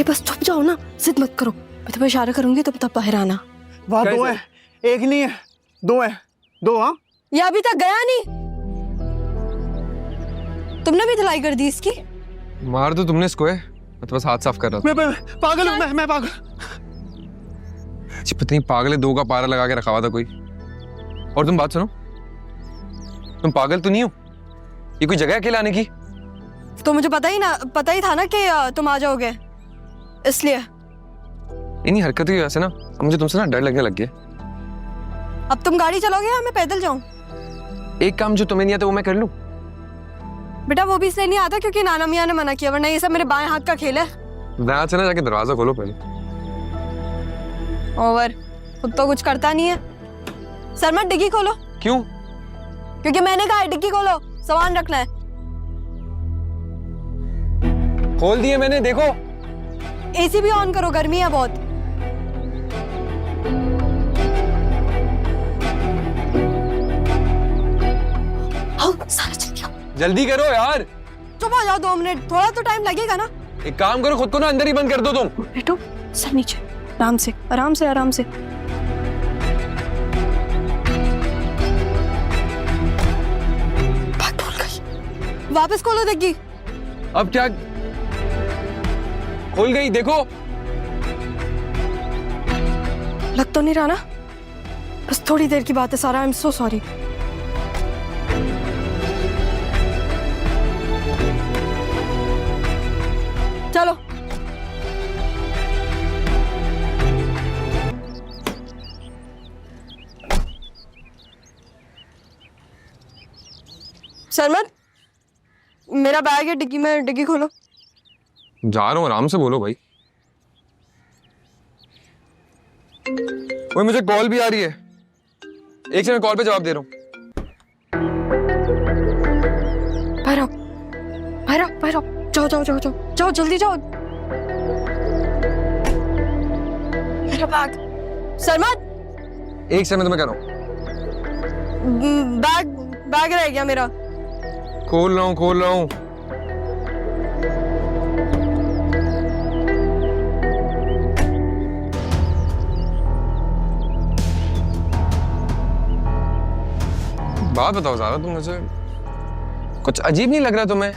अरे बस चुप जाओ ना, जिद मत करो। मैं तुम्हें इशारा करूंगी तुम तब बाहर आना। वहाँ दो है, एक नहीं है, दो है, दो। हाँ ये अभी तक गया नहीं। तुमने भी धुलाई कर दी इसकी। मार दो तुमने इसको है, मैं तो बस हाथ साफ कर रहा था। मैं पागल हूँ, मैं पागल। जी पता नहीं पागल है, 2 का पारा लगा के रखा हुआ था कोई। और तुम बात सुनो, तुम पागल तो नहीं हो? ये कोई जगह है अकेले आने की? तो मुझे पता ही था ना कि तुम आ जाओगे, इसलिए। इन्हीं हरकतों की वजह से ना अब मुझे तुमसे ना डर लगने लग गया। अब तुम गाड़ी चलोगे या मैं पैदल जाऊं? एक काम जो तुम्हें नहीं आता वो मैं कर लूं। बेटा वो भी इसलिए नहीं आता क्योंकि नाना मियां ने मना किया, वरना ये सब मेरे बाएं हाथ का खेल है। वहां से ना जाके दरवाजा खोलो पहले। ओवर, खुद तो कुछ करता नहीं है। सरमत डिग्गी खोलो। क्यों? क्योंकि मैंने कहा है डिग्गी खोलो, सामान रखना है। खोल दिए मैंने, देखो। एसी भी ऑन करो, गर्मी है बहुत। आओ सारा जल्दी आओ। जल्दी करो यार। चुप हो जाओ 2 मिनट, थोड़ा तो टाइम लगेगा ना। एक काम करो, खुद को ना अंदर ही बंद कर दो तुम। बैठो, सर नीचे, आराम से आराम से आराम से। बात भूल गई, वापस खोलो डिग्गी। अब क्या? खोल गई, देखो। लग तो नहीं रहा ना? बस थोड़ी देर की बात है सारा, आई एम सो सॉरी। चलो सरमत, मेरा बैग है डिग्गी में, डिग्गी खोलो। जा रहा हूँ, आराम से बोलो भाई। ओए मुझे कॉल भी आ रही है, एक से मैं कॉल पे जवाब दे रहा हूँ। बाहर आओ, बाहर आओ, बाहर आओ। जाओ जाओ जाओ जाओ जाओ, जल्दी जाओ। मेरा बैग। सरमत, एक से मैं तुम्हें कह रहा हूँ। बैग रह गया मेरा। खोल रहा हूँ, खोल रहा हूँ। बात बताओ ज़ारा, तुम मुझे कुछ अजीब नहीं लग रहा तुम्हें?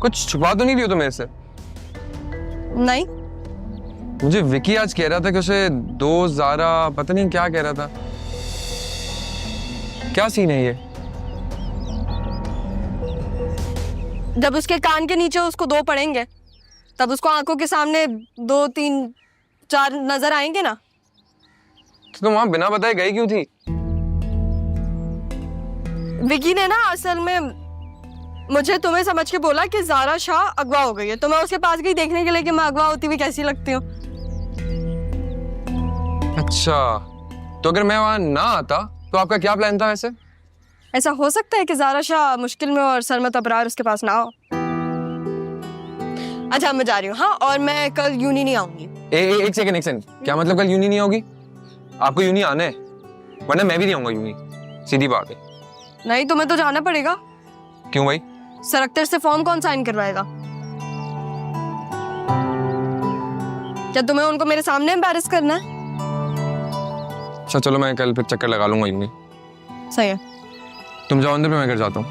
कुछ छुपा तो नहीं रही हो तुम मेरे से? नहीं। मुझे विकी आज कह रहा था कि उसे दोस्त ज़ारा पता नहीं क्या कह रहा था। क्या सीन है ये? जब उसके कान के नीचे उसको 2 पड़ेंगे तब उसको आंखों के सामने 2, 3, 4 नजर आएंगे ना। तो तुम वहां बिना बताए गई क्यों थी? विकी ने ना असल में मुझे तुम्हें समझ के बोला कि ज़ारा शाह अगवा हो गई है, तो मैं उसके पास गई देखने के लिए कि मैं अगवा होती हुई कैसी लगती हूँ। अच्छा, तो अगर मैं वहां ना आता तो आपका क्या प्लान था वैसे? ऐसा हो सकता है कि ज़ारा शाह मुश्किल में और सरमत अबरार उसके पास ना हो। अच्छा मैं जा रही हूँ, हाँ, और मैं कल यूनी नहीं आऊंगी। एक सेकंड, क्या मतलब कल यूनी नहीं होगी? आपको यूनी आना है, वरना मैं भी नहीं आऊंगा यूनी, सीधी बात है। नहीं, तुम्हें तो जाना पड़ेगा। क्यों भाई? सर अख्तर से फॉर्म कौन साइन करवाएगा? क्या तुम्हें उनको मेरे सामने एम्बैरेस करना है? अच्छा चलो, मैं कल फिर चक्कर लगा लूंगा यूनी। सही है। तुम जाओ अंदर, मैं घर जाता हूँ।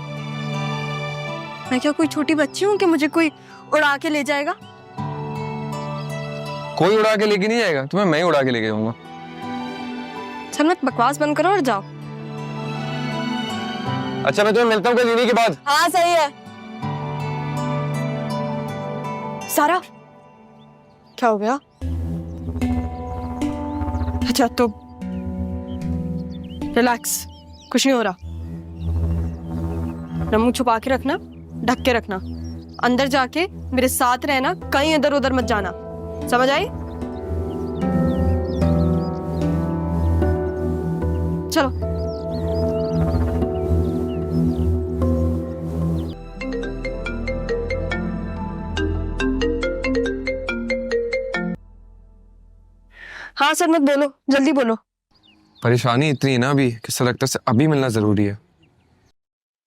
मैं क्या कोई छोटी बच्ची हूँ कि मुझे कोई उड़ा के ले जाएगा? कोई उड़ा के लेके नहीं जाएगा तुम्हें, मैं ही उड़ा के लेके जाऊंगा। सरमत बकवास बंद करो और जाओ। अच्छा मैं तुम्हें मिलता हूँ कल यूनी के बाद। हाँ सही है। सारा क्या हो गया? अच्छा तो रिलैक्स, कुछ नहीं हो रहा। मुंह छुपा के रखना, ढक के रखना, अंदर जाके मेरे साथ रहना, कहीं इधर उधर मत जाना, समझ आई? चलो। हाँ सर, मत बोलो, जल्दी बोलो। परेशानी इतनी है ना अभी कि सर अख्तर से अभी मिलना जरूरी है।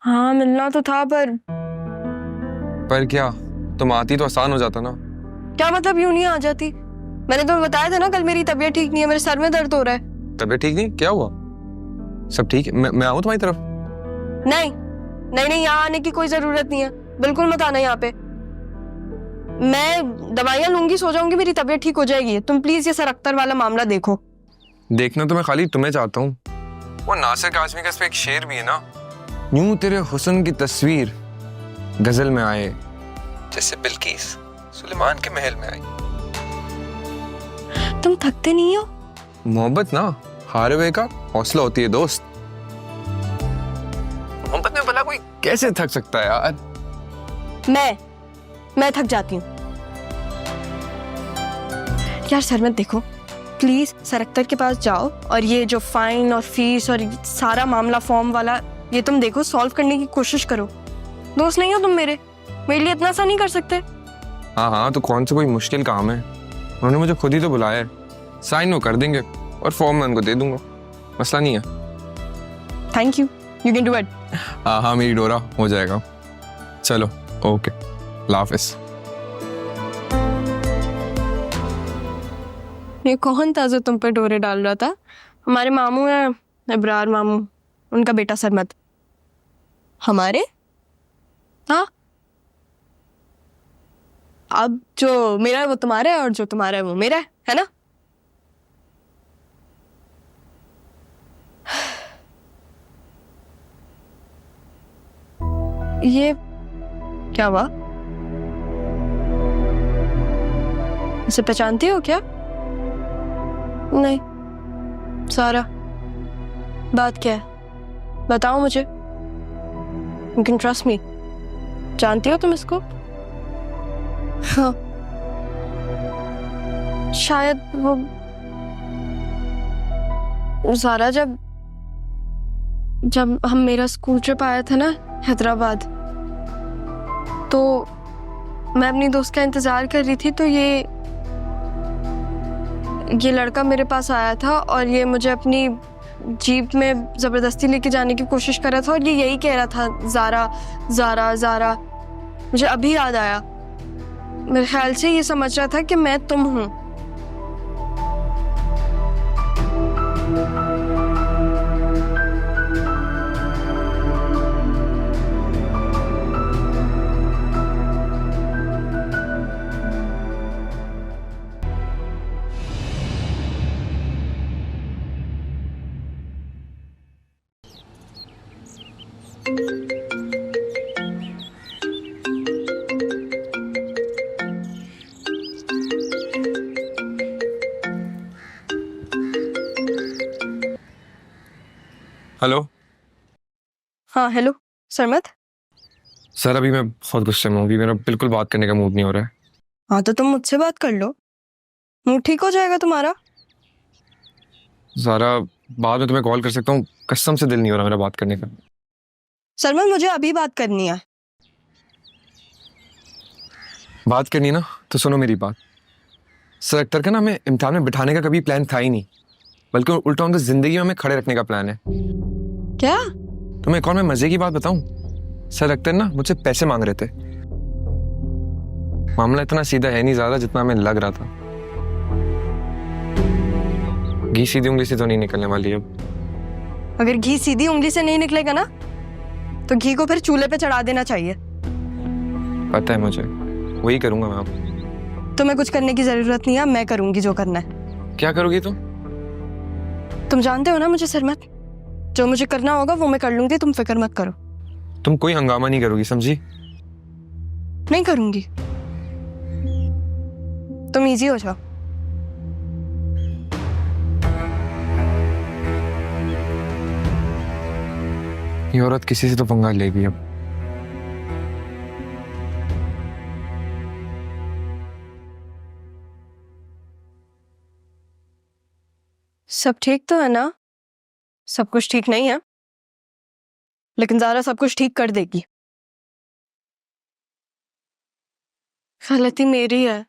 हाँ मिलना तो था, पर क्या? तुम आती तो आसान हो जाता ना। क्या मतलब यूं नहीं आ जाती? मैंने तुम्हें बताया था ना कल मेरी तबीयत ठीक नहीं है, मेरे सर में दर्द हो रहा है। तबीयत ठीक नहीं? क्या हुआ? सब ठीक है? मैं आऊँ तुम्हारी तरफ? नहीं नहीं नहीं, यहाँ आने की कोई जरूरत नहीं है, बिल्कुल मत आना यहाँ पे। मैं दवाइयाँ लूंगी, सो जाऊंगी, मेरी तबीयत ठीक हो जाएगी। तुम प्लीज ये सर अख्तर वाला मामला देखो। देखना तो मैं खाली तुम्हें चाहता हूँ। वो नासिर काज़मी का इस पे एक शेर भी है ना, यूं तेरे हुस्न की तस्वीर गजल में आए जैसे बिल्किस सुलेमान के महल में आई। तुम थकते नहीं हो? मोहब्बत ना हारे हुए का हौसला होती है दोस्त। मोहब्बत में भला कोई कैसे थक सकता है यार? मैं थक जाती हूँ यार। सर मत देखो प्लीज, सर अख्तर के पास जाओ और ये जो फाइन और फीस और सारा मामला फॉर्म वाला, ये तुम देखो, सॉल्व करने की कोशिश करो। दोस्त नहीं हो तुम मेरे लिए इतना सा नहीं कर सकते? हाँ तो कौन सा कोई मुश्किल काम है? उन्होंने मुझे खुद ही तो बुलाया है, साइन वो कर देंगे और फॉर्म मैं उनको दे दूंगा, मसला नहीं है। Thank you, you can do it. हाँ मेरी डोरा हो जाएगा। चलो ओके, हाफिज। ये कौन था जो तुम पे डोरे डाल रहा था? हमारे मामू हैं, इब्रार मामू, उनका बेटा सरमत। हमारे? हाँ, अब जो मेरा है वो तुम्हारा है और जो तुम्हारा है वो मेरा है ना? ये क्या हुआ? इसे पहचानती हो क्या? नहीं। सारा, बात क्या है? बताओ मुझे। You can trust me. जानती हो तुम इसको? हाँ, शायद वो सारा जब हम मेरा स्कूल ट्रिप आया था ना हैदराबाद, तो मैं अपनी दोस्त का इंतजार कर रही थी, तो ये लड़का मेरे पास आया था और ये मुझे अपनी जीप में जबरदस्ती लेके जाने की कोशिश कर रहा था और ये यही कह रहा था, ज़ारा ज़ारा ज़ारा। मुझे अभी याद आया, मेरे ख्याल से ये समझ रहा था कि मैं तुम हूं। हेलो। हाँ हेलो सरमत। सर अभी मैं बहुत गुस्से में हूँ, अभी मेरा बिल्कुल बात करने का मूड नहीं हो रहा है। हाँ तो तुम मुझसे बात कर लो, मूड ठीक हो जाएगा तुम्हारा। ज़ारा बाद में तुम्हें कॉल कर सकता हूँ, कसम से दिल नहीं हो रहा मेरा बात करने का। सरमत मुझे अभी बात करनी है। बात करनी ना तो सुनो मेरी बात। सर अख्तर का ना हमें इम्तिहान में बिठाने का कभी प्लान था ही नहीं, बल्कि उल्टा उनकी जिंदगी में हमें खड़े रखने का प्लान है। क्या? तुम्हें एक और मैं मजे की बात बताऊं, सर अख्तर ना मुझसे पैसे मांग रहे थे। मामला इतना सीधा है नहीं ज़्यादा जितना हमें लग रहा था। घी सीधी उंगली से तो नहीं निकलने वाली अब। अगर घी सीधी उंगली से नहीं निकलेगा ना तो घी को फिर चूल्हे पे चढ़ा देना चाहिए। पता है मुझे, वही करूंगा मैं अब। तुम्हें कुछ करने की जरूरत नहीं है, मैं करूंगी जो करना है। क्या करोगी तुम जानते हो ना मुझे सरमत, जो मुझे करना होगा वो मैं कर लूंगी, तुम फिक्र मत करो। तुम कोई हंगामा नहीं करोगी, समझी? नहीं करूंगी, तुम इजी हो जाओ। ये औरत किसी से तो पंगा लेगी अब। सब ठीक तो है ना? सब कुछ ठीक नहीं है, लेकिन ज़ारा सब कुछ ठीक कर देगी। गलती मेरी है,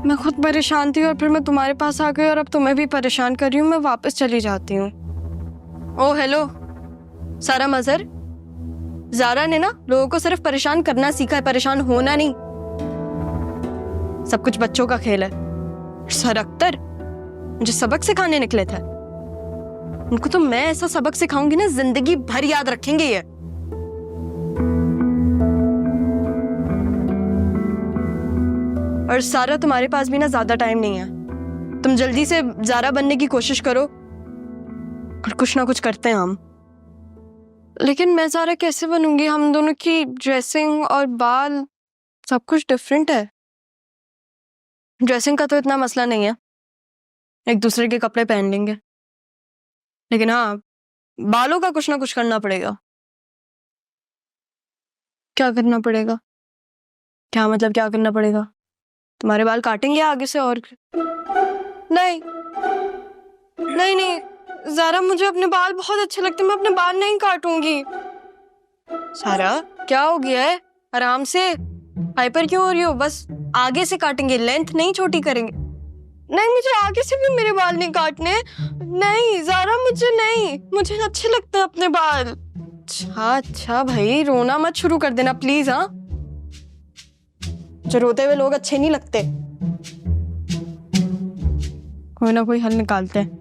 मैं खुद परेशान थी और फिर मैं तुम्हारे पास आ गई और अब तुम्हें भी परेशान कर रही हूँ। मैं वापस चली जाती हूँ। ओ हेलो सारा मजहर, ज़ारा ने ना लोगों को सिर्फ परेशान करना सीखा है, परेशान होना नहीं। सब कुछ बच्चों का खेल है। सर अख्तर मुझे सबक सिखाने निकले थे। उनको तो मैं ऐसा सबक सिखाऊंगी ना, जिंदगी भर याद रखेंगे ये। और सारा, तुम्हारे पास भी ना ज्यादा टाइम नहीं है। तुम जल्दी से ज़ारा बनने की कोशिश करो और कुछ ना कुछ करते हैं हम। लेकिन मैं ज़ारा कैसे बनूंगी? हम दोनों की ड्रेसिंग और बाल सब कुछ डिफरेंट है। ड्रेसिंग का तो इतना मसला नहीं है, एक दूसरे के कपड़े पहन लेंगे। लेकिन हाँ, बालों का कुछ ना कुछ करना पड़ेगा। क्या करना पड़ेगा? क्या मतलब क्या करना पड़ेगा? तुम्हारे बाल काटेंगे आगे से और नहीं नहीं नहीं ज़ारा, मुझे अपने बाल बहुत अच्छे लगते हैं, मैं अपने बाल नहीं काटूंगी। सारा क्या हो गया है? आराम से, हाइपर क्यों हो रही हो? बस आगे से काटेंगे, लेंथ नहीं छोटी करेंगे। नहीं, मुझे आगे से भी मेरे बाल नहीं काटने। नहीं ज़ारा, मुझे नहीं, मुझे अच्छे लगते हैं अपने बाल। अच्छा अच्छा भाई, रोना मत शुरू कर देना प्लीज। हाँ, जो रोते हुए लोग अच्छे नहीं लगते। कोई ना कोई हल निकालते हैं।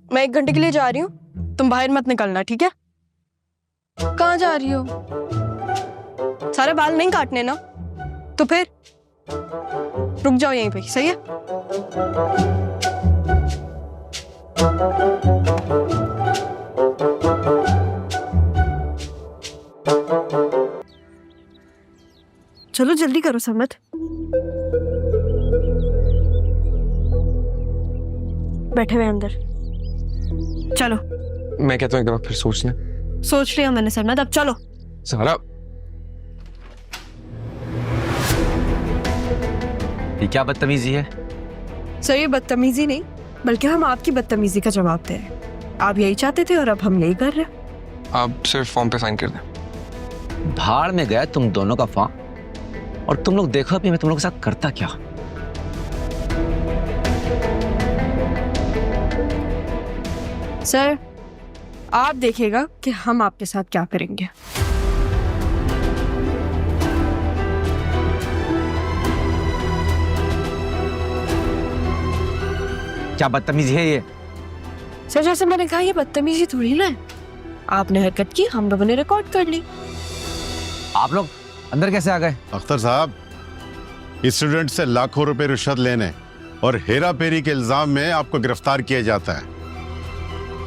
मैं 1 घंटे के लिए जा रही हूँ, तुम बाहर मत निकलना, ठीक है? कहाँ जा रही हो? सारे बाल नहीं काटने ना? तो फिर रुक जाओ यहीं पे, सही है? चलो जल्दी करो समत। बैठे हुए अंदर, चलो। मैं कहता हूँ एक बार फिर सोच लें। सोच लिया मैंने सरमद, अब चलो। ज़ारा, ये क्या बदतमीजी है? सर ये बदतमीजी नहीं, बल्कि हम आपकी बदतमीजी का जवाब दे रहे हैं। आप यही चाहते थे और अब हम यही कर रहे हैं। आप सिर्फ फॉर्म पे साइन कर दें। भाड़ में गए तुम दोनों का फॉर्म, और तुम लोग देखो अभी मैं तुम लोगों के साथ करता क्या। सर आप देखिएगा कि हम आपके साथ क्या करेंगे। क्या बदतमीजी है ये? सर जैसे मैंने कहा, ये बदतमीजी थोड़ी ना है। आपने हरकत की, हम लोगों ने रिकॉर्ड कर ली। आप लोग अंदर कैसे आ गए? अख्तर साहब, स्टूडेंट से लाखों रुपए रिश्वत लेने और हेरा फेरी के इल्जाम में आपको गिरफ्तार किया जाता है।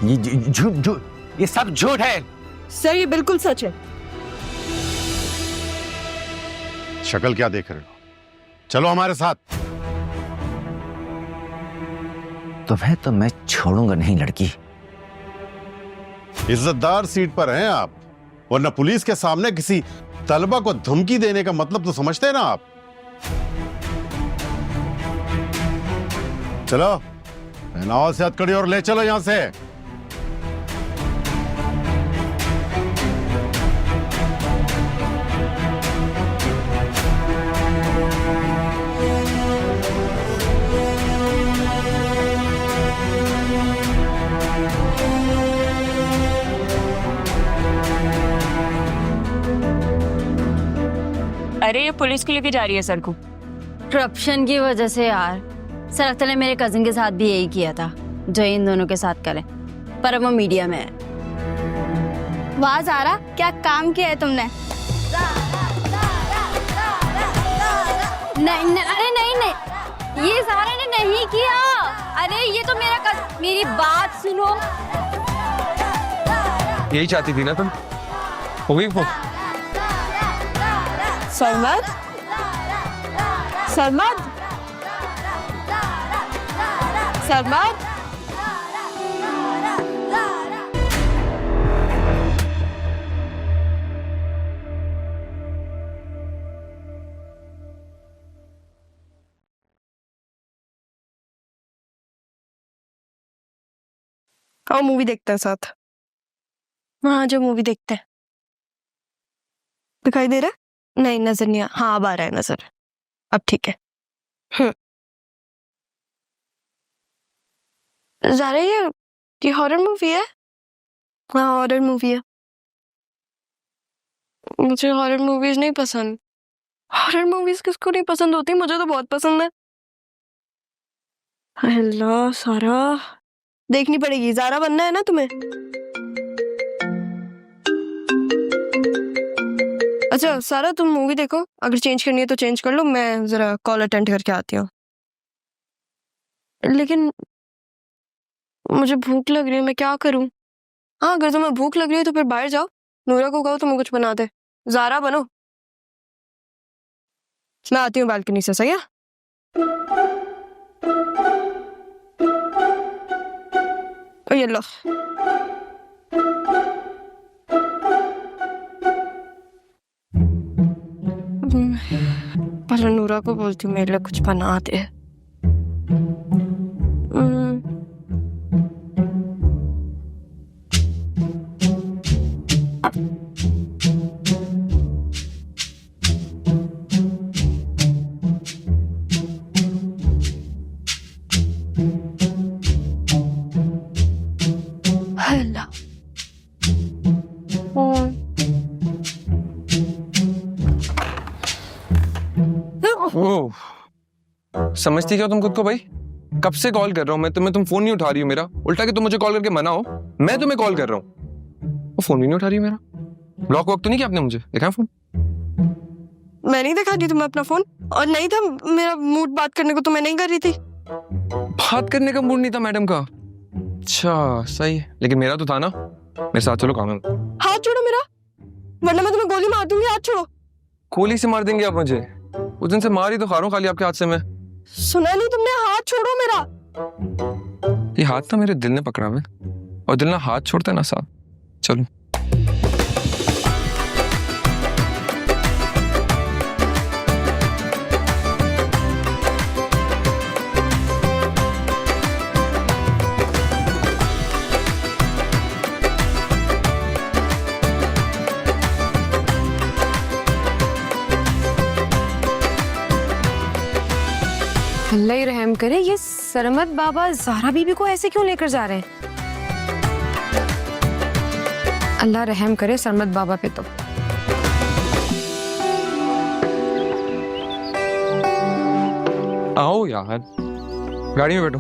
ये झूठ झूठ, ये सब झूठ है। सर ये बिल्कुल सच है। शक्ल क्या देख रहे हो? चलो हमारे साथ। तुम्हें तो मैं छोड़ूंगा नहीं लड़की। इज्जतदार सीट पर हैं आप, वरना पुलिस के सामने किसी तलबा को धमकी देने का मतलब तो समझते हैं ना आप। चलो पहनाओ से हथकड़ी और ले चलो यहां से। अरे ये पुलिस को लेके जा रही है सर को। करप्शन की वजह से यार। सर अख्तर ने मेरे कजिन के साथ भी यही किया था जो इन दोनों के साथ करे, पर अब वो मीडिया में है। वाह ज़ारा, क्या काम किया है तुमने। नहीं अरे नहीं, ये ज़ारा ने नहीं किया। अरे ये तो मेरी बात सुनो। यही चाहती थी ना तुम? हो गई वो? सरमद, सरमद, सरमद। आओ मूवी देखते हैं साथ। हाँ जो मूवी देखते हैं। दिखाई दे रहा है? नहीं नजर नहीं हाँ अब आ रहा है नजर। अब ठीक है। ज़ारा ये हॉरर मूवी है? हाँ हॉरर मूवी है। मुझे हॉरर मूवीज नहीं पसंद। हॉरर मूवीज किसको नहीं पसंद होती? मुझे तो बहुत पसंद है। हेलो सारा, देखनी पड़ेगी। ज़ारा बनना है ना तुम्हें? अच्छा सारा तुम मूवी देखो, अगर चेंज करनी है तो चेंज कर लो, मैं जरा कॉल अटेंड करके आती हूँ। लेकिन मुझे भूख लग रही है, मैं क्या करूं? हाँ अगर तुम्हें भूख लग रही है तो फिर बाहर जाओ, नूरा को कहो तुम्हें कुछ बना दे। ज़ारा बनो। मैं आती हूँ बालकनी से, सही है? ये लो। पहले नूरा को बोलती हूँ मेरे लिए कुछ बना दे। हेलो। ओह, समझती क्या तुम खुद को भाई? कब से कॉल कर रहा हूँ मैं तुम्हें, तुम फोन नहीं उठा रही हो मेरा। उल्टा कि तुम मुझे कॉल करके मनाओ, मैं तुम्हें कॉल कर रहा हूँ, वो फोन भी नहीं उठा रही है मेरा। ब्लॉक वॉक तो नहीं किया आपने? मुझे देखा है फोन? मैं नहीं दिखा दी तुम्हें अपना फोन, और नहीं था मेरा मूड बात करने को तो मैं नहीं कर रही थी। बात करने का मूड नहीं था मैडम का? अच्छा सही है, लेकिन मेरा तो था ना। मेरे साथ चलो, काम है। हाथ छोड़ो मेरा, वरना मैं तुम्हें गोली मार दूंगी। हाथ छोड़ो। गोली से मार देंगे आप मुझे? उस दिन से मार ही तो खा रहा हूँ खाली आपके हाथ से मैं। सुना नहीं तुमने? हाथ छोड़ो मेरा। ये हाथ ना मेरे दिल ने पकड़ा हुआ है, और दिल ना हाथ छोड़ता है ना साहब। चलो अल्लाह ही रहम करे, ये सरमत बाबा ज़ारा बीबी को ऐसे क्यों लेकर जा रहे हैं? अल्लाह रहम करे सरमत बाबा पे तो। आओ यार, गाड़ी में बैठो।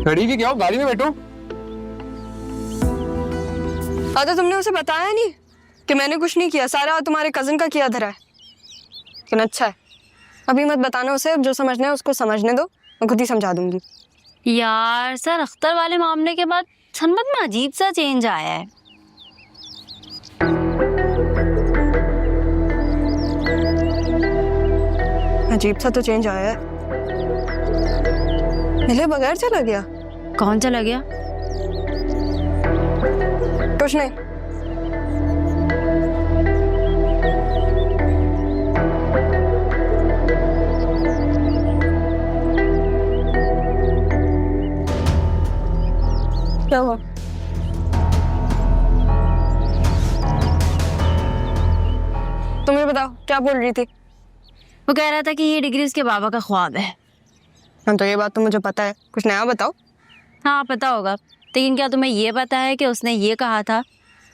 गाड़ी की क्या हो, गाड़ी में बैठो। तो तुमने उसे बताया नहीं कि मैंने कुछ नहीं किया, सारा तुम्हारे कजन का किया धरा है। लेकिन अच्छा है, अभी मत बताना उसे, जो समझना है उसको समझने दो, मैं खुद ही समझा दूंगी। यार सर, अख्तर वाले मामले के बाद सरमत में अजीब सा चेंज आया है। अजीब सा तो चेंज आया है। मिले बगैर चला गया? कौन चला गया? कुछ नहीं। क्या हुआ? तुम्हें बताओ, क्या बोल रही थी? वो कह रहा था कि ये डिग्री उसके बाबा का ख्वाब है। हाँ तो ये बात तो मुझे पता है, कुछ नया बताओ। हाँ पता होगा, लेकिन क्या तुम्हें ये पता है कि उसने ये कहा था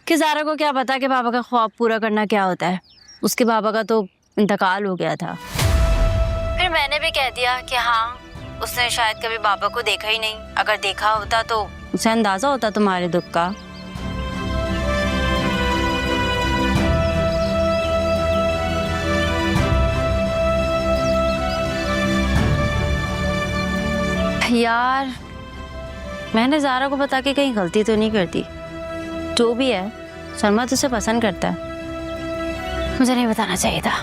कि ज़ारा को क्या पता कि बाबा का ख्वाब पूरा करना क्या होता है? उसके बाबा का तो इंतकाल हो गया था। फिर मैंने भी कह दिया कि हाँ, उसने शायद कभी बाबा को देखा ही नहीं, अगर देखा होता तो उसे अंदाजा होता तुम्हारे दुख का। यार मैंने ज़ारा को बता के कहीं गलती तो नहीं करती। जो भी है, सरमत उसे पसंद करता है, मुझे नहीं बताना चाहिए था।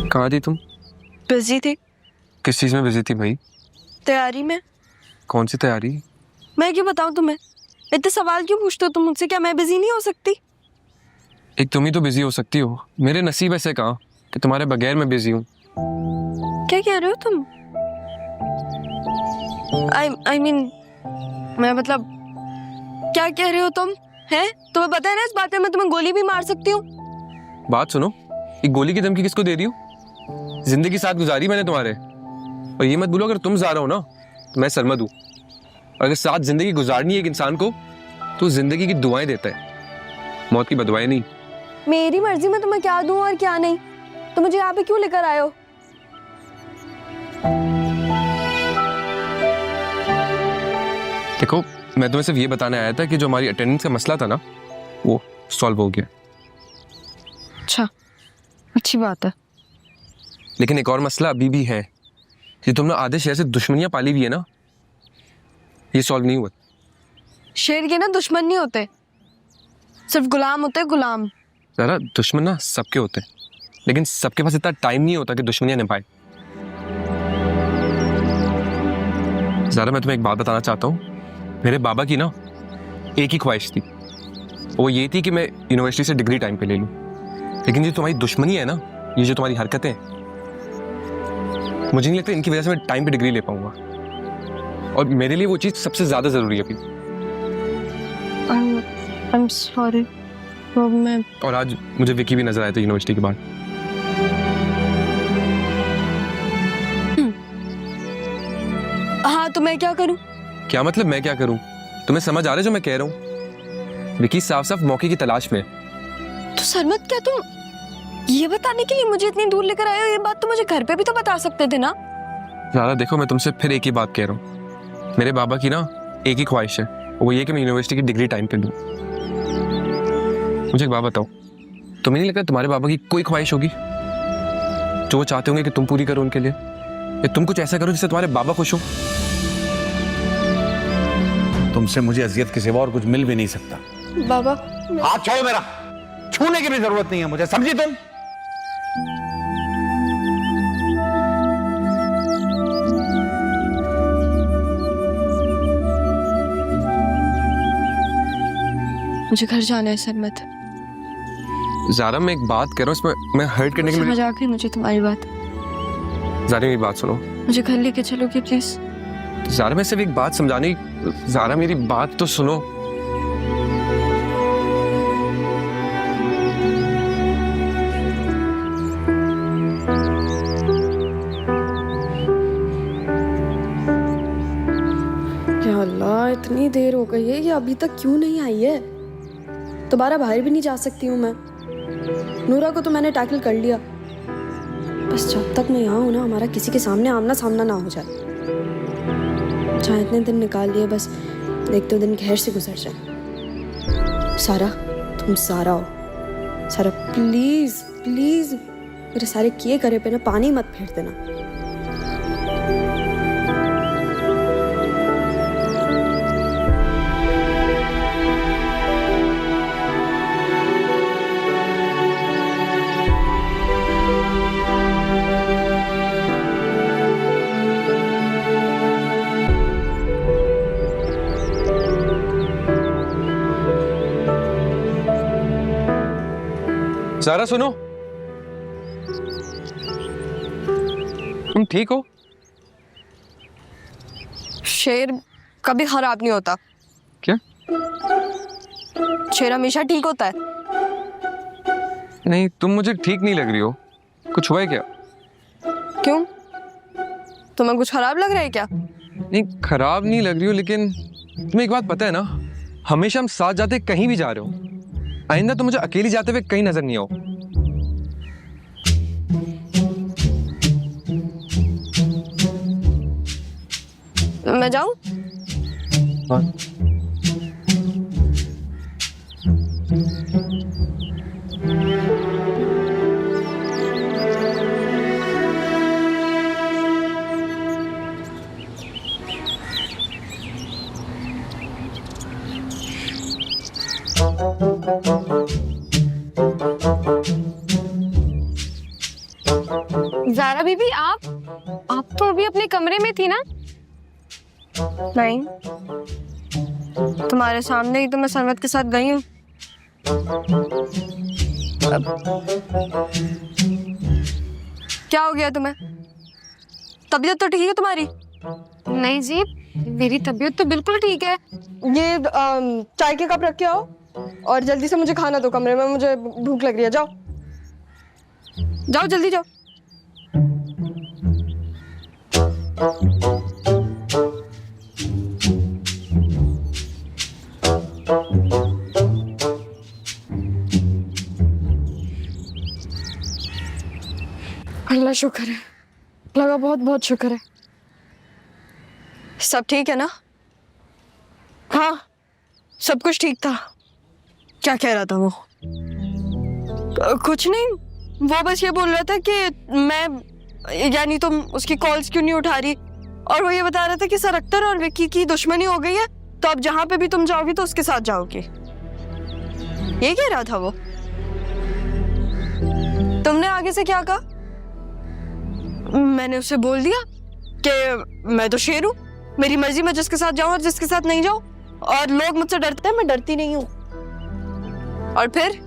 कहाँ थी तुम? बिजी थी। किस चीज में बिजी थी भाई? तैयारी में। कौन सी तैयारी? मैं क्यों बताऊं तुम्हें? इतने सवाल क्यों पूछते हो तुम मुझसे? क्या मैं बिजी नहीं हो सकती? एक तुम ही तो बिजी हो सकती हो, मेरे नसीब ऐसे कहाँ कि तुम्हारे बगैर मैं बिजी हूँ। क्या कह रहे हो तुम? I mean, मैं मतलब क्या कह रहे हो तुम? हैं? तुम्हें पता है ना इस बात में मैं तुम्हें गोली भी मार सकती हूँ। बात सुनो, ये गोली की धमकी किसको दे रही हो? जिंदगी साथ गुजारी मैंने तुम्हारे, और ये मत भूलो अगर तुम ज़ारा हो ना तो मैं सरमद हूँ। अगर साथ जिंदगी गुजारनी है एक इंसान को तो जिंदगी की दुआएं देता है, मौत की बदुआएं नहीं। मेरी मर्जी में तुम्हें क्या दूं और क्या नहीं। तो मुझे यहाँ पे क्यों लेकर आए हो? देखो, मैं तुम्हें सिर्फ ये बताने आया था कि जो हमारी अटेंडेंस का मसला था ना वो सॉल्व हो गया। अच्छा, अच्छी बात है। लेकिन एक और मसला अभी भी है, ये तुमने आधे शहर से दुश्मनियां पाली हुई है ना, ये सॉल्व नहीं हुआ। शेर के ना दुश्मन नहीं होते, सिर्फ गुलाम होते हैं, गुलाम। ज़रा दुश्मन ना सबके होते हैं, लेकिन सबके पास इतना टाइम नहीं होता कि दुश्मनियां निभाए। ज़रा मैं तुम्हें एक बात बताना चाहता हूँ, मेरे बाबा की ना एक ही ख्वाहिश थी, वो ये थी कि मैं यूनिवर्सिटी से डिग्री टाइम पे ले लूँ। लेकिन ये तुम्हारी दुश्मनी है ना, ये जो तुम्हारी हरकतें हैं, मुझे नहीं लगता इनकी वजह से मैं टाइम पे डिग्री ले पाऊंगा, और मेरे लिए वो चीज़ सबसे ज़्यादा ज़रूरी है अभी। I'm sorry। वो मैं और आज मुझे विकी भी नजर आया था यूनिवर्सिटी के बाद। हाँ, तो मैं क्या करूँ? क्या मतलब मैं क्या करूं? तुम्हें समझ आ रहा है जो मैं कह रहा हूं? विकी साफ साफ मौके की तलाश में है। तो सरमत, क्या तुम ये बताने के लिए मुझे इतनी दूर लेकर आए हो? ये बात तो मुझे घर पे भी तो बता सकते थे ना। ज़ारा देखो, मैं तुमसे फिर एक ही बात कह रहा हूँ, मेरे बाबा की ना एक ही ख्वाहिश है, वो ये कि मैं यूनिवर्सिटी की डिग्री टाइम पे लूँ। मुझे एक बात बताओ, तुम्हें नहीं लगता तुम्हारे बाबा की कोई ख्वाहिश होगी जो वो चाहते होंगे कि तुम पूरी करो उनके लिए, या तुम कुछ ऐसा करो जिससे तुम्हारे बाबा खुश हो? तुमसे मुझे अजियत के सिवा और कुछ मिल भी नहीं सकता। बाबा, हाथ छोड़ो मेरा, छूने की भी जरूरत नहीं है मुझे, समझी तुम? मुझे घर जाना है सरमत। ज़ारा मैं एक बात कर रहा हूँ, इसमें मैं हर्ट करने के लिए। समझ आ गई मुझे तुम्हारी बात। ज़ारा मेरी बात सुनो, मुझे घर लेके चलोगे प्लीज? ज़ारा मैं सिर्फ एक बात समझाने, ज़ारा मेरी बात तो सुनो। या अल्लाह, इतनी देर हो गई है, ये अभी तक क्यों नहीं आई है? दोबारा बाहर भी नहीं जा सकती हूँ मैं। नूरा को तो मैंने टैकल कर लिया, बस जब तक मैं यहाँ हूँ ना, हमारा किसी के सामने आमना सामना ना हो जाए। जहाँ इतने दिन निकाल लिए, बस एक दो दिन खैर से गुजर जाए। सारा, तुम सारा हो। सारा प्लीज प्लीज मेरे सारे किए करे पे ना पानी मत फेर देना। ज़ारा सुनो, तुम ठीक हो? शेर कभी खराब नहीं होता। क्या? शेर हमेशा ठीक होता है। नहीं, तुम मुझे ठीक नहीं लग रही हो, कुछ हुआ है क्या? क्यों? तुम्हें कुछ खराब लग रहा है क्या? नहीं, खराब नहीं लग रही हो, लेकिन तुम्हें एक बात पता है ना, हमेशा हम साथ जाते कहीं भी जा रहे हो, आइंदा तो मुझे अकेली जाते हुए कहीं नजर नहीं आओ। मैं जाऊं? हाँ। ज़ारा बीबी, आप तो अभी अपने कमरे में थी ना? नहीं, तुम्हारे सामने ही तो मैं सरमत के साथ गई हूँ। क्या हो गया तुम्हें? तबीयत तो ठीक है तुम्हारी? नहीं जी, मेरी तबीयत तो बिल्कुल ठीक है। ये चाय के कप रख के आओ और जल्दी से मुझे खाना दो कमरे में, मुझे भूख लग रही है। जाओ जाओ जल्दी जाओ। अल्लाह शुक्र है, लगा बहुत बहुत शुक्र है। सब ठीक है ना? हाँ, सब कुछ ठीक था। क्या कह रहा था वो? कुछ नहीं, वो बस ये बोल रहा था कि मैं, यानी तुम उसकी कॉल्स क्यों नहीं उठा रही, और वो ये बता रहा था कि सर अख्तर और विक्की की दुश्मनी हो गई है, तो अब जहां पे भी तुम जाओगी तो उसके साथ जाओगी। ये कह रहा था वो। तुमने आगे से क्या कहा? मैंने उसे बोल दिया कि मैं तो शेर हूं, मेरी मर्जी मैं जिसके साथ जाऊं और जिसके साथ नहीं जाऊं, और लोग मुझसे डरते हैं, मैं डरती नहीं हूं। और फिर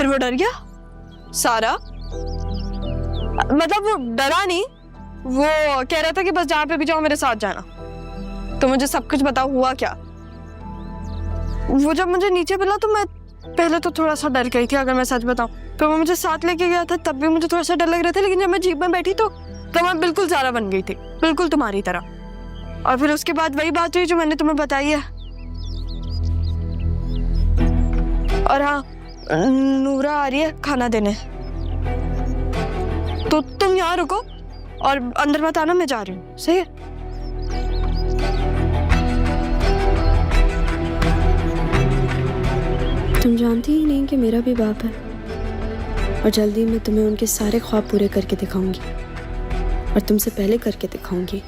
वो डर गया सारा। मतलब वो डरा नहीं, वो कह रहा था कि बस जहां पे भी जाओ मेरे साथ जाना। तो मुझे सब कुछ बताओ हुआ क्या। वो जब मुझे नीचे मिला तो मैं पहले तो थोड़ा सा डर गई थी, अगर मैं सच बताऊं। फिर वो मुझे साथ लेके गया था, तब भी मुझे थोड़ा सा डर लग रहा था, लेकिन जब मैं जीप में बैठी तो मैं बिल्कुल ज़ारा बन गई थी, बिल्कुल तुम्हारी तरह। और फिर उसके बाद वही बात हुई जो मैंने तुम्हें बताई है। और हाँ, नूरा आ रही है खाना देने, तो तुम यहाँ रुको और अंदर मत आना, मैं जा रही हूँ। सही है? तुम जानती ही नहीं कि मेरा भी बाप है, और जल्दी मैं तुम्हें उनके सारे ख्वाब पूरे करके दिखाऊंगी, और तुमसे पहले करके दिखाऊंगी।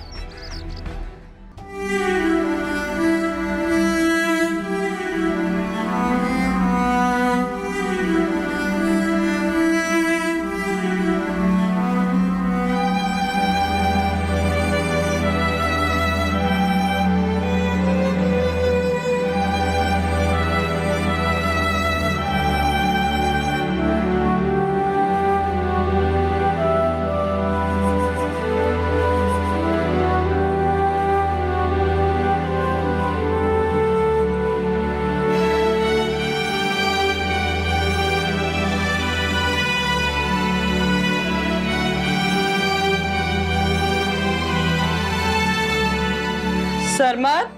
सरमत,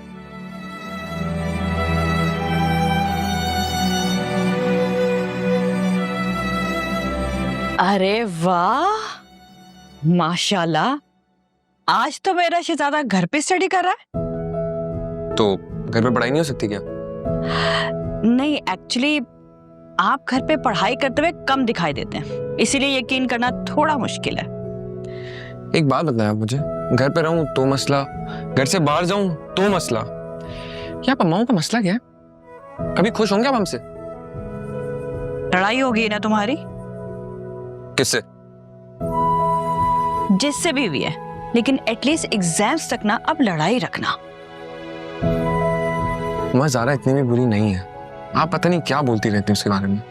अरे वाह, माशाल्लाह, आज तो मेरा शहजादा घर पे स्टडी कर रहा है। तो घर पे पढ़ाई नहीं हो सकती क्या? नहीं, एक्चुअली आप घर पे पढ़ाई करते हुए कम दिखाई देते हैं, इसीलिए यकीन करना थोड़ा मुश्किल है। एक बात बताया मुझे, घर पे रहूं तो मसला, घर से बाहर जाऊं तो मसला। क्या अम्माओं का मसला क्या है? कभी खुश होंगे आप हमसे? लड़ाई होगी ना तुम्हारी? किससे? जिससे भी है, लेकिन एटलीस्ट एग्जाम्स तक ना अब लड़ाई रखना। माँ, ज़ारा इतनी भी बुरी नहीं है, आप पता नहीं क्या बोलती रहती हैं उसके बारे में।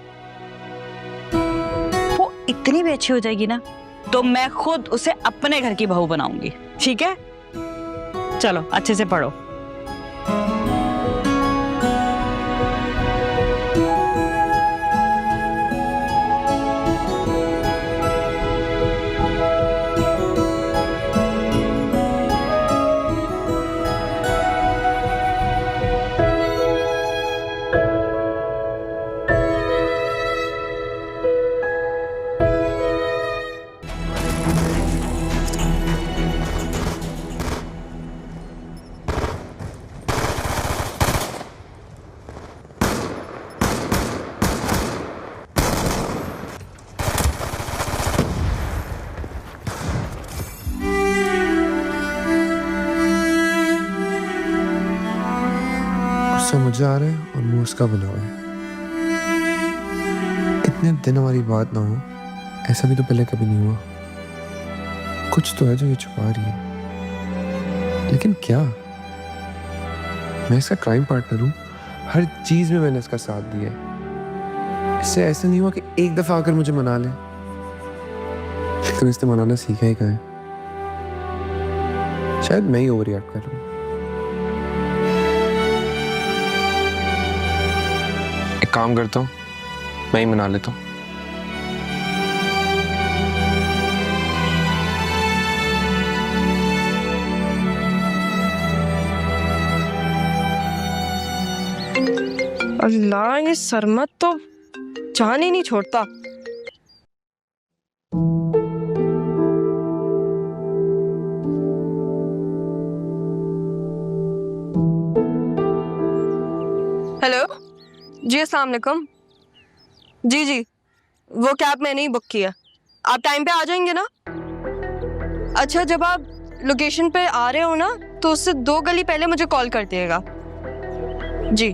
वो इतनी भी अच्छी हो जाएगी ना तो मैं खुद उसे अपने घर की बहू बनाऊंगी, ठीक है? चलो अच्छे से पढ़ो। गुस्सा मुझे आ रहा है और मुंह उसका बना हुआ है। इतने दिन हमारी बात ना हो, ऐसा भी तो पहले कभी नहीं हुआ। कुछ तो है जो ये छुपा रही है। लेकिन क्या? मैं इसका क्राइम पार्टनर हूँ, हर चीज में मैंने इसका साथ दिया है। इससे ऐसा नहीं हुआ कि एक दफा आकर मुझे मना ले, लेकिन इसने मनाना सीखा ही कहाँ है? शायद मैं ही ओवर रिएक्ट कर रहा हूँ। एक काम करता हूँ, मैं ही मना लेता हूँ। अल्लाह, ये सरमत तो जान ही नहीं छोड़ता। हेलो जी, अस्सलाम वालेकुम। जी, वो कैब मैंने ही बुक किया। आप टाइम पे आ जाएंगे ना? अच्छा, जब आप लोकेशन पे आ रहे हो ना, तो उससे 2 गली पहले मुझे कॉल कर दिएगा। जी,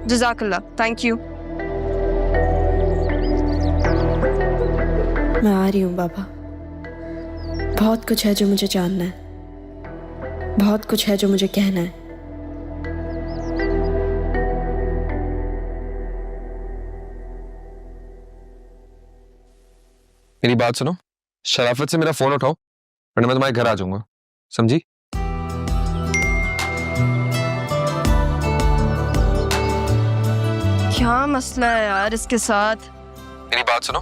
जज़ाकल्लाह, थैंक यू। मैं आ रही हूँ बाबा। बहुत कुछ है जो मुझे जानना है, बहुत कुछ है जो मुझे कहना है। मेरी बात सुनो, शराफत से मेरा फोन उठाओ वरना मैं तुम्हारे घर आ जाऊंगा, समझी? क्या मसला है यार इसके साथ? मेरी बात सुनो,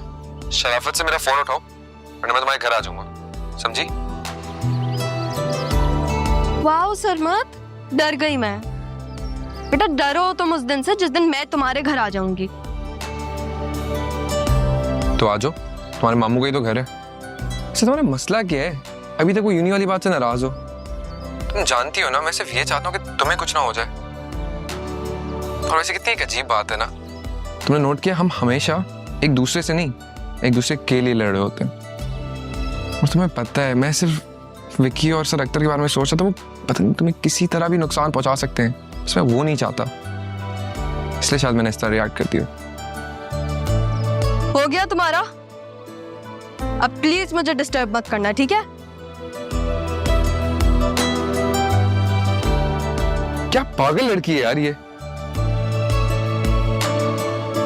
शराफत से मेरा फोन उठाओ वरना मैं तुम्हारे घर आ जाऊंगा, समझी? वाह सरमत, डर गई मैं। बेटा डरो तुम उस दिन से जिस दिन मैं तुम्हारे घर आ जाऊंगी। तो आ जाओ, तुम्हारे मामू का ही तो घर है। अच्छा, तुम्हारा मसला क्या है? अभी तक वो यूनी वाली बात से नाराज हो। तुम जानती हो ना, मैं सिर्फ ये चाहता हूँ कि तुम्हें कुछ ना हो जाए। और वैसे कितनी एक अजीब बात है ना, तुमने नोट किया, हम हमेशा एक दूसरे से नहीं, एक दूसरे के लिए लड़ रहे होते हैं। और तुम्हें पता है, मैं सिर्फ विक्की और सर अख्तर के बारे में सोच रहा था। वो पता नहीं तुम्हें किसी तरह भी नुकसान पहुंचा सकते हैं, बस मैं वो नहीं चाहता, इसलिए शायद मैंने इस तरह रिएक्ट कर दिया। हो गया तुम्हारा? अब प्लीज मुझे डिस्टर्ब मत करना, ठीक है? क्या पागल लड़की है यार ये।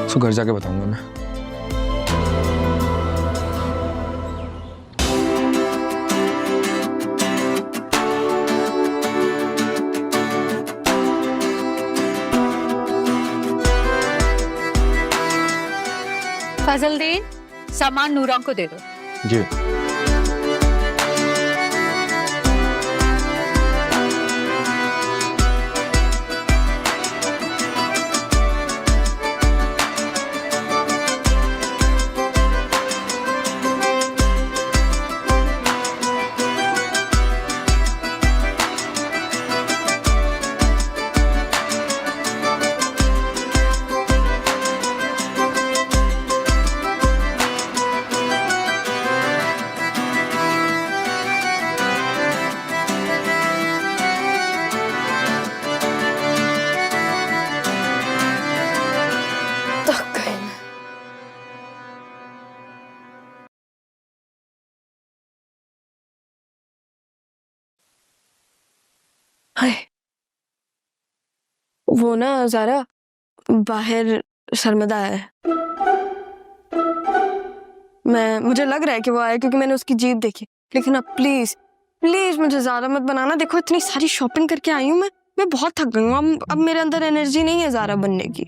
सो घर जाके बताऊंगा मैं। फजलदीन, सामान नूरा को दे दो। जी। हाय, वो ना ज़ारा, बाहर शर्मिंदा है। मुझे लग रहा है कि वो आया क्योंकि मैंने उसकी जीप देखी। लेकिन अब प्लीज प्लीज मुझे ज़ारा मत बनाना। देखो इतनी सारी शॉपिंग करके आई हूँ मैं बहुत थक गई हूँ। अब मेरे अंदर एनर्जी नहीं है ज़ारा बनने की।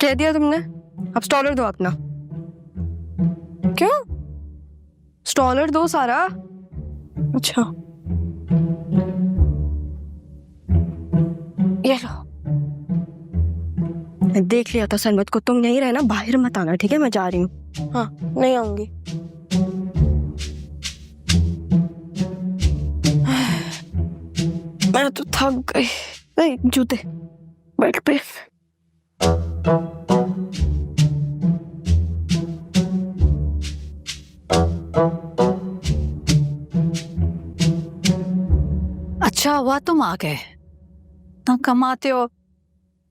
कह दिया तुमने, अब स्टॉलर दो अपना। क्यों? स्टॉलर दो सारा। अच्छा ये लो, देख लिया था सरमत को। तुम नहीं रहना, बाहर मत आना, ठीक है? मैं जा रही हूँ। हाँ, नहीं आऊंगी। मैं तो थक गई। जूते बेल्ट पे। अच्छा हुआ तुम आ गए। ना कमाते हो,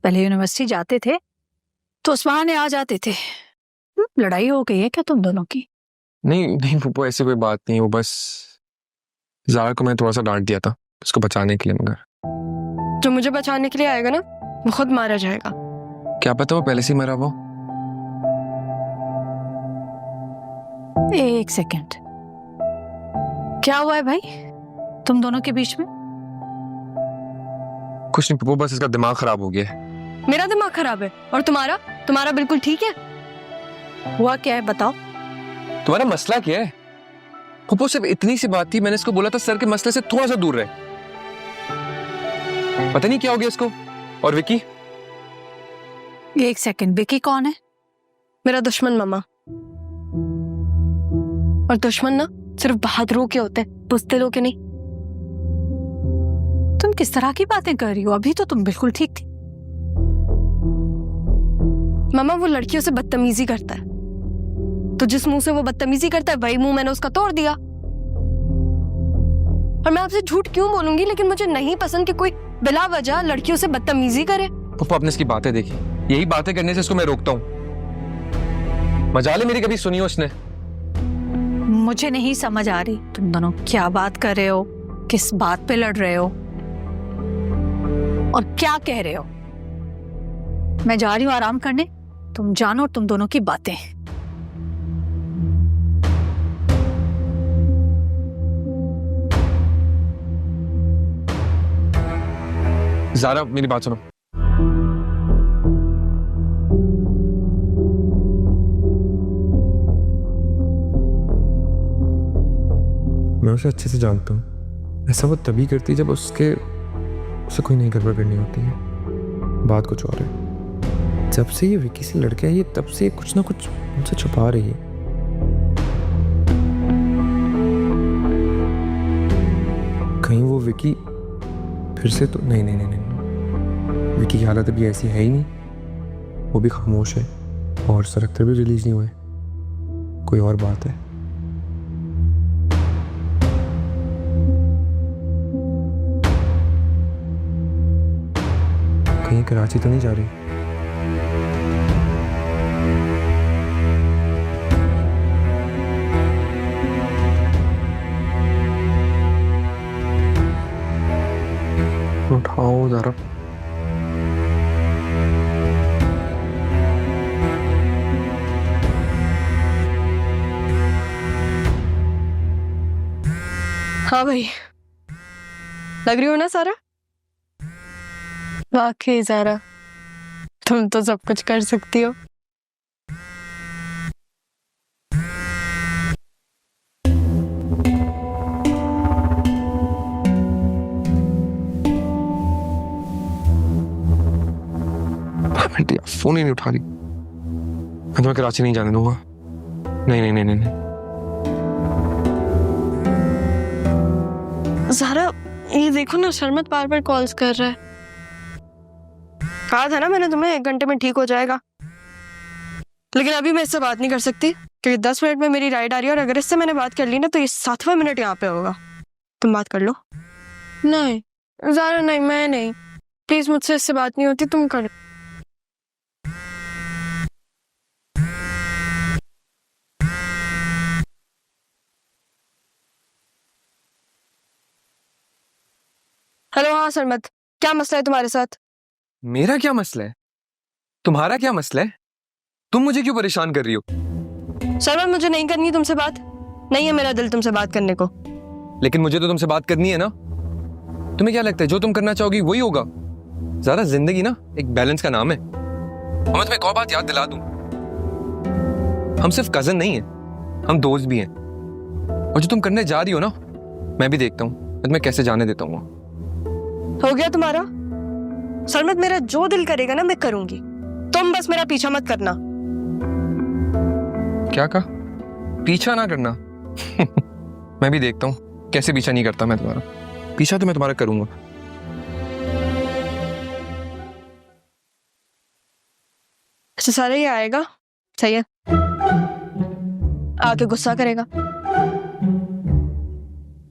पहले यूनिवर्सिटी जाते थे तो उस बहाने आ जाते थे। लड़ाई हो गई है क्या तुम दोनों की? नहीं नहीं पप्पू, ऐसी कोई बात नहीं। वो बस ज़ारा को मैं थोड़ा सा डांट दिया था उसको बचाने के लिए, मगर जो मुझे बचाने के लिए आएगा ना वो खुद मारा जाएगा। क्या पता वो पहले से ही मरा वो। एक सेकंड, क्या हुआ है भाई तुम दोनों के बीच में? कुछ नहीं पप्पू, बस इसका दिमाग खराब हो गया है। मेरा दिमाग खराब है और तुम्हारा बिल्कुल ठीक है। हुआ क्या है बताओ। तुम्हारा मसला क्या है पप्पू? सिर्फ इतनी सी बात थी, मैंने इसको बोला था सर के मसले से थोड़ा सा दूर रहे। पता नहीं क्या हो गया इसको। और विकी? एक सेकंड, विकी कौन है? मेरा दुश्मन मामा। और दुश्मन ना सिर्फ बहादुरों के होते हैं, बुज़दिलों के नहीं। तुम किस तरह की बातें कर रही हो? अभी तो तुम बिल्कुल ठीक थी। मामा वो लड़कियों से बदतमीजी करता है, तो जिस मुंह से वो बदतमीजी करता है वही मुंह मैंने उसका तोड़ दिया। और मैं आपसे झूठ क्यों बोलूंगी, लेकिन मुझे नहीं पसंद कि कोई बिला वजह लड़कियों से बदतमीजी करे। पप्पू आपने इसकी बातें देखी, यही बातें करने से इसको मैं रोकता हूँ। मजाले मेरी कभी सुनी हो उसने? मुझे नहीं समझ आ रही तुम दोनों क्या बात कर रहे हो, किस बात पे लड़ रहे हो और क्या कह रहे हो। मैं जा रही हूँ आराम करने, तुम जानो तुम दोनों की बातें। ज़ारा मेरी बात सुनो। मैं उसे अच्छे से जानता हूँ, ऐसा वो तभी करती जब उसे कोई नई गड़बड़ करनी होती है। बात कुछ और है। जब से ये विकी से लड़के आई है तब से कुछ ना कुछ मुझसे छुपा रही है। कहीं वो विकी फिर से तो नहीं। विकी की हालत अभी ऐसी है ही नहीं, वो भी खामोश है और सरकतर भी रिलीज नहीं हुए। कोई और बात है। कहीं कराची तो नहीं जा रही? उठाओ ज़रा। हाँ भाई, लग रही हो ना सारा? वाकई ज़ारा तुम तो सब कुछ कर सकती हो। फोन ही नहीं उठा रही। मैं तुम्हें कराची नहीं जाने दूंगा। नहीं। ज़ारा ये देखो ना, शर्मत बार बार कॉल्स कर रहा है। कहा था ना मैंने तुम्हें 1 घंटे में ठीक हो जाएगा। लेकिन अभी मैं इससे बात नहीं कर सकती क्योंकि 10 मिनट में मेरी राइड आ रही है और अगर इससे मैंने बात कर ली ना तो ये 7वां मिनट यहाँ पे होगा। तुम बात कर लो। नहीं ज़ारा नहीं, मैं नहीं, प्लीज मुझसे इससे बात नहीं होती, तुम कर। हेलो, हाँ सरमत, क्या मसला है तुम्हारे साथ? मेरा क्या मसला है? तुम्हारा क्या मसला है? तुम मुझे क्यों परेशान कर रही हो? सरमत मुझे नहीं करनी तुमसे बात, नहीं है मेरा दिल तुमसे बात करने को। लेकिन मुझे तो तुमसे बात करनी है ना। तुम्हें क्या लगता है जो तुम करना चाहोगी वही होगा? ज़रा जिंदगी ना एक बैलेंस का नाम है। और मैं तुम्हें एक और बात याद दिला दूं, हम सिर्फ कजन नहीं है, हम दोस्त भी हैं। और जो तुम करने जा रही हो ना, मैं भी देखता हूँ मैं तुम्हें कैसे जाने देता हूँ। हो गया तुम्हारा? सरमत मेरा जो दिल करेगा ना मैं करूंगी, तुम बस मेरा पीछा मत करना। क्या कहा? पीछा ना करना? मैं भी देखता हूँ कैसे पीछा नहीं करता मैं तुम्हारा। पीछा तो मैं तुम्हारा करूंगा। अच्छा सारा ये आएगा, सही है, आके गुस्सा करेगा।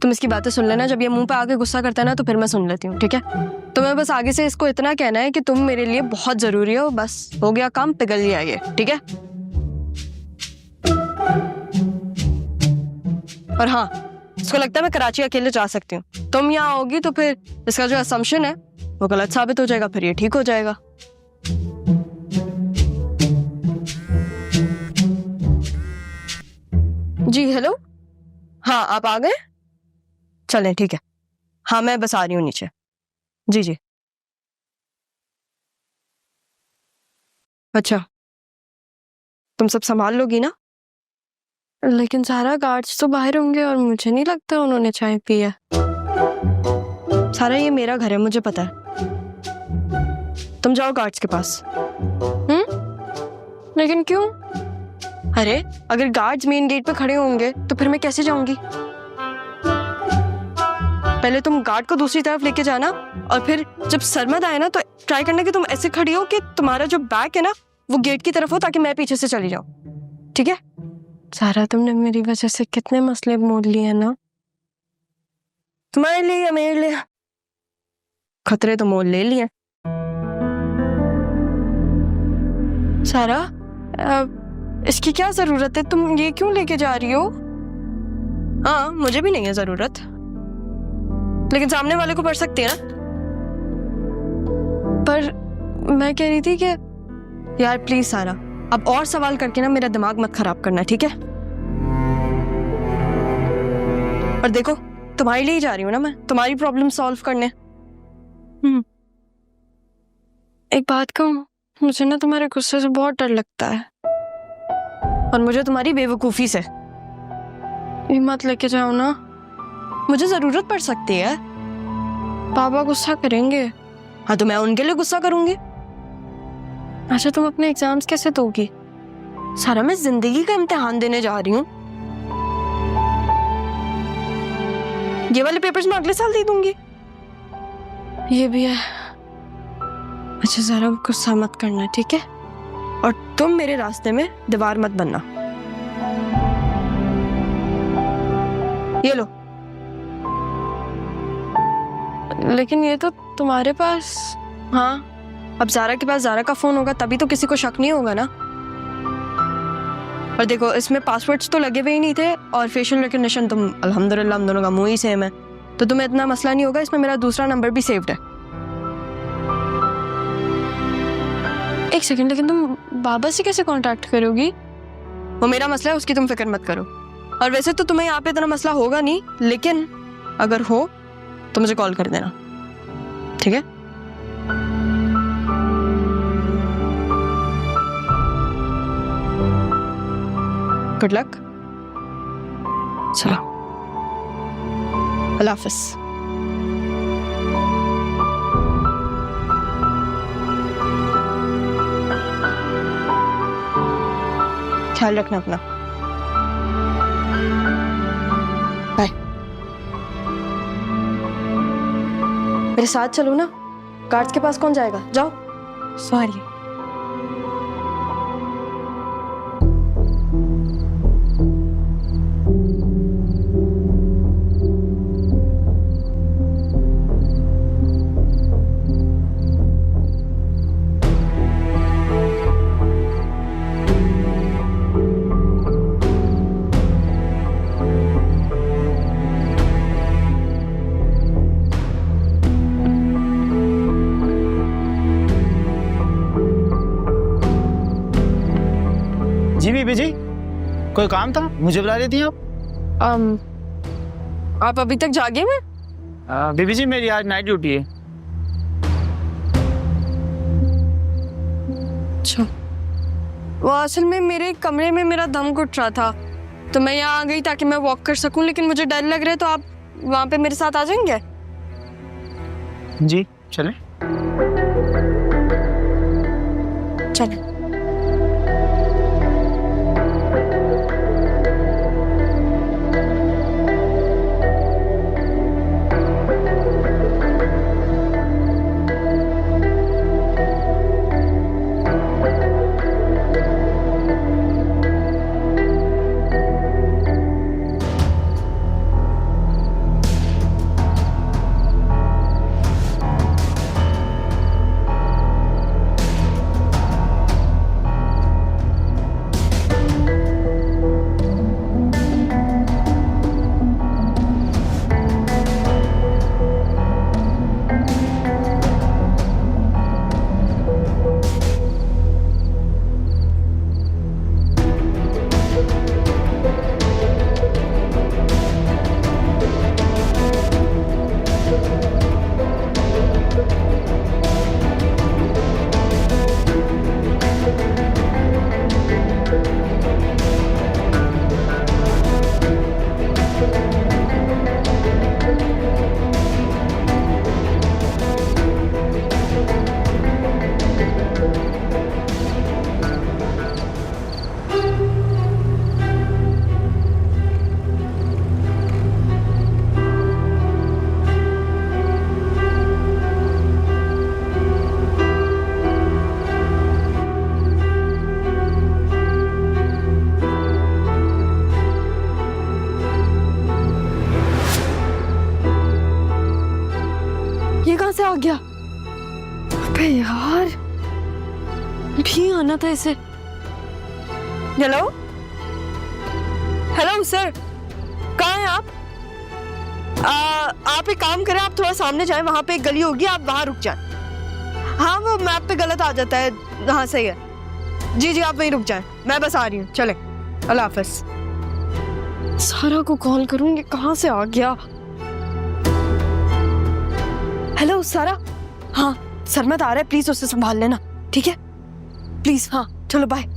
तुम इसकी बातें सुन लेना, जब ये मुंह पे आके गुस्सा करता है ना तो फिर मैं सुन लेती हूँ, ठीक है? तुम्हें बस आगे से इसको इतना कहना है कि तुम मेरे लिए बहुत जरूरी हो, बस हो गया काम, पिघल लिया ये, ठीक है? और हाँ, इसको लगता है मैं कराची अकेले जा सकती हूँ। तुम यहाँ आओगी तो फिर इसका जो असम्पशन है वो गलत साबित हो जाएगा, फिर ये ठीक हो जाएगा। जी हेलो, हाँ आप आ गए? चलें ठीक है, हाँ मैं बस आ रही हूँ नीचे। जी जी अच्छा, तुम सब संभाल लोगी ना? लेकिन सारा गार्ड्स तो बाहर होंगे और मुझे नहीं लगता उन्होंने चाय पी है। सारा ये मेरा घर है, मुझे पता है। तुम जाओ गार्ड्स के पास। लेकिन क्यों? अरे अगर गार्ड्स मेन गेट पे खड़े होंगे तो फिर मैं कैसे जाऊंगी? पहले तुम गार्ड को दूसरी तरफ लेके जाना और फिर जब सरमद आए ना तो ट्राई करना कि तुम ऐसे खड़ी हो कि तुम्हारा जो बैक है ना वो गेट की तरफ हो, ताकि मैं पीछे से चली जाऊं। ठीक है? सारा तुमने मेरी वजह से कितने मसले मोल लिए हैं ना, तुम्हारे लिए या मेरे लिए। खतरे तो मोल ले लिए। सारा इसकी क्या जरूरत है? तुम ये क्यों लेके जा रही हो? हाँ मुझे भी नहीं है जरूरत, लेकिन सामने वाले को पड़ सकती है ना। पर मैं कह रही थी कि यार प्लीज सारा, अब और सवाल करके ना मेरा दिमाग मत खराब करना, ठीक है? और देखो तुम्हारे लिए ही जा रही हूँ ना मैं, तुम्हारी प्रॉब्लम सॉल्व करने। एक बात कहूँ, मुझे ना तुम्हारे गुस्से से बहुत डर लगता है और मुझे तुम्हारी बेवकूफी से। ये मत लेके जाओ ना, मुझे जरूरत पड़ सकती है। पापा गुस्सा करेंगे। हाँ तो मैं उनके लिए गुस्सा करूंगी। अच्छा तुम अपने एग्जाम्स कैसे दोगी? सारा मैं जिंदगी का इम्तिहान देने जा रही हूँ। ये वाले पेपर्स मैं अगले साल दे दूंगी। ये भी है। अच्छा जरा गुस्सा मत करना, ठीक है? और तुम मेरे रास्ते में दीवार मत बनना। ये लो। लेकिन ये तो तुम्हारे पास, हाँ अब जारा के पास जारा का फोन होगा तभी तो किसी को शक नहीं होगा ना। और देखो इसमें पासवर्ड्स तो लगे हुए ही नहीं थे और फेशियल रिकग्निशन तुम अल्हम्दुलिल्लाह हम दोनों का मुंह ही सेम है, तो तुम्हें इतना मसला नहीं होगा। इसमें मेरा दूसरा नंबर भी सेव्ड है। एक सेकंड, लेकिन तुम बाबा से कैसे कांटेक्ट करोगी? वो मेरा मसला है, उसकी तुम फिक्र मत करो। और वैसे तो तुम्हें यहाँ पे इतना मसला होगा नहीं, लेकिन अगर हो तो मुझे कॉल कर देना, ठीक है? Good luck. चलो अल्लाह हाफिज। ख्याल रखना अपना। बाय। मेरे साथ चलो ना, गार्ड्स के पास कौन जाएगा? जाओ। सॉरी। जी बीबी जी, कोई काम था? मुझे बुला रही थी आप? आप अभी तक जागे हैं? बीबी जी मेरी आज नाइट ड्यूटी है। अच्छा, वो असल में मेरे कमरे में मेरा दम घुट रहा था तो मैं यहाँ आ गई ताकि मैं वॉक कर सकूं, लेकिन मुझे डर लग रहा है, तो आप वहाँ पे मेरे साथ आ जाएंगे? जी चलें। चलें। ये कहाँ से आ गया? अबे यार, भी आना था इसे। हेलो हेलो सर, कहाँ हैं आप? आप एक काम करें, आप थोड़ा सामने जाएं, वहां पे एक गली होगी, आप वहां रुक जाएं। हाँ, वो मैप पे गलत आ जाता है। हाँ सही है, जी जी आप वहीं रुक जाएं, मैं बस आ रही हूँ। चले, अल्लाह हाफिज। सारा को कॉल करूंगी, कहाँ से आ गया? हेलो सारा, हाँ सरमत आ रहा है, प्लीज उससे संभाल लेना, ठीक है प्लीज। हाँ चलो बाय।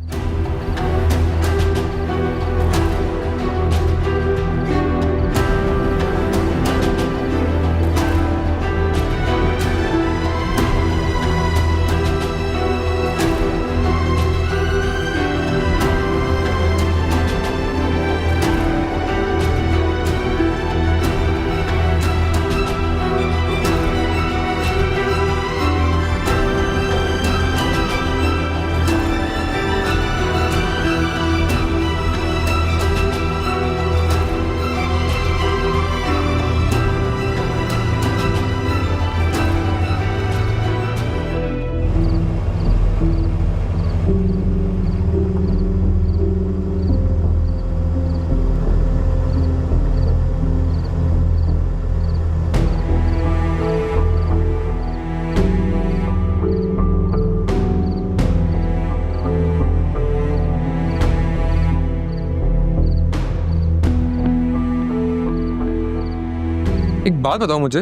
एक बात बताओ मुझे,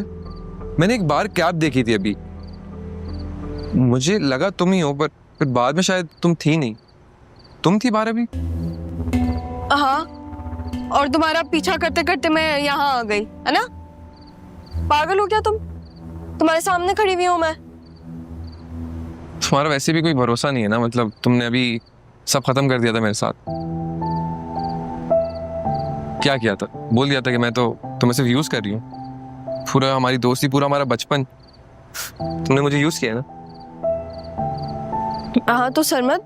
मैंने एक बार कैब देखी थी अभी, मुझे लगा तुम ही हो, पर फिर बाद में शायद तुम थी नहीं। तुम थी बाहर अभी? हाँ, और तुम्हारा पीछा करते करते मैं यहाँ आ गई, है ना? पागल हो क्या तुम? तुम्हारे सामने खड़ी हुई हूँ मैं। तुम्हारा वैसे भी कोई भरोसा नहीं है ना, मतलब तुमने अभी सब खत्म कर दिया था मेरे साथ। क्या किया था? बोल दिया था कि मैं तो तुम्हें सिर्फ यूज कर रही हूँ। पूरा हमारी दोस्ती, पूरा हमारा बचपन तुमने मुझे यूज किया ना। हाँ तो सरमत,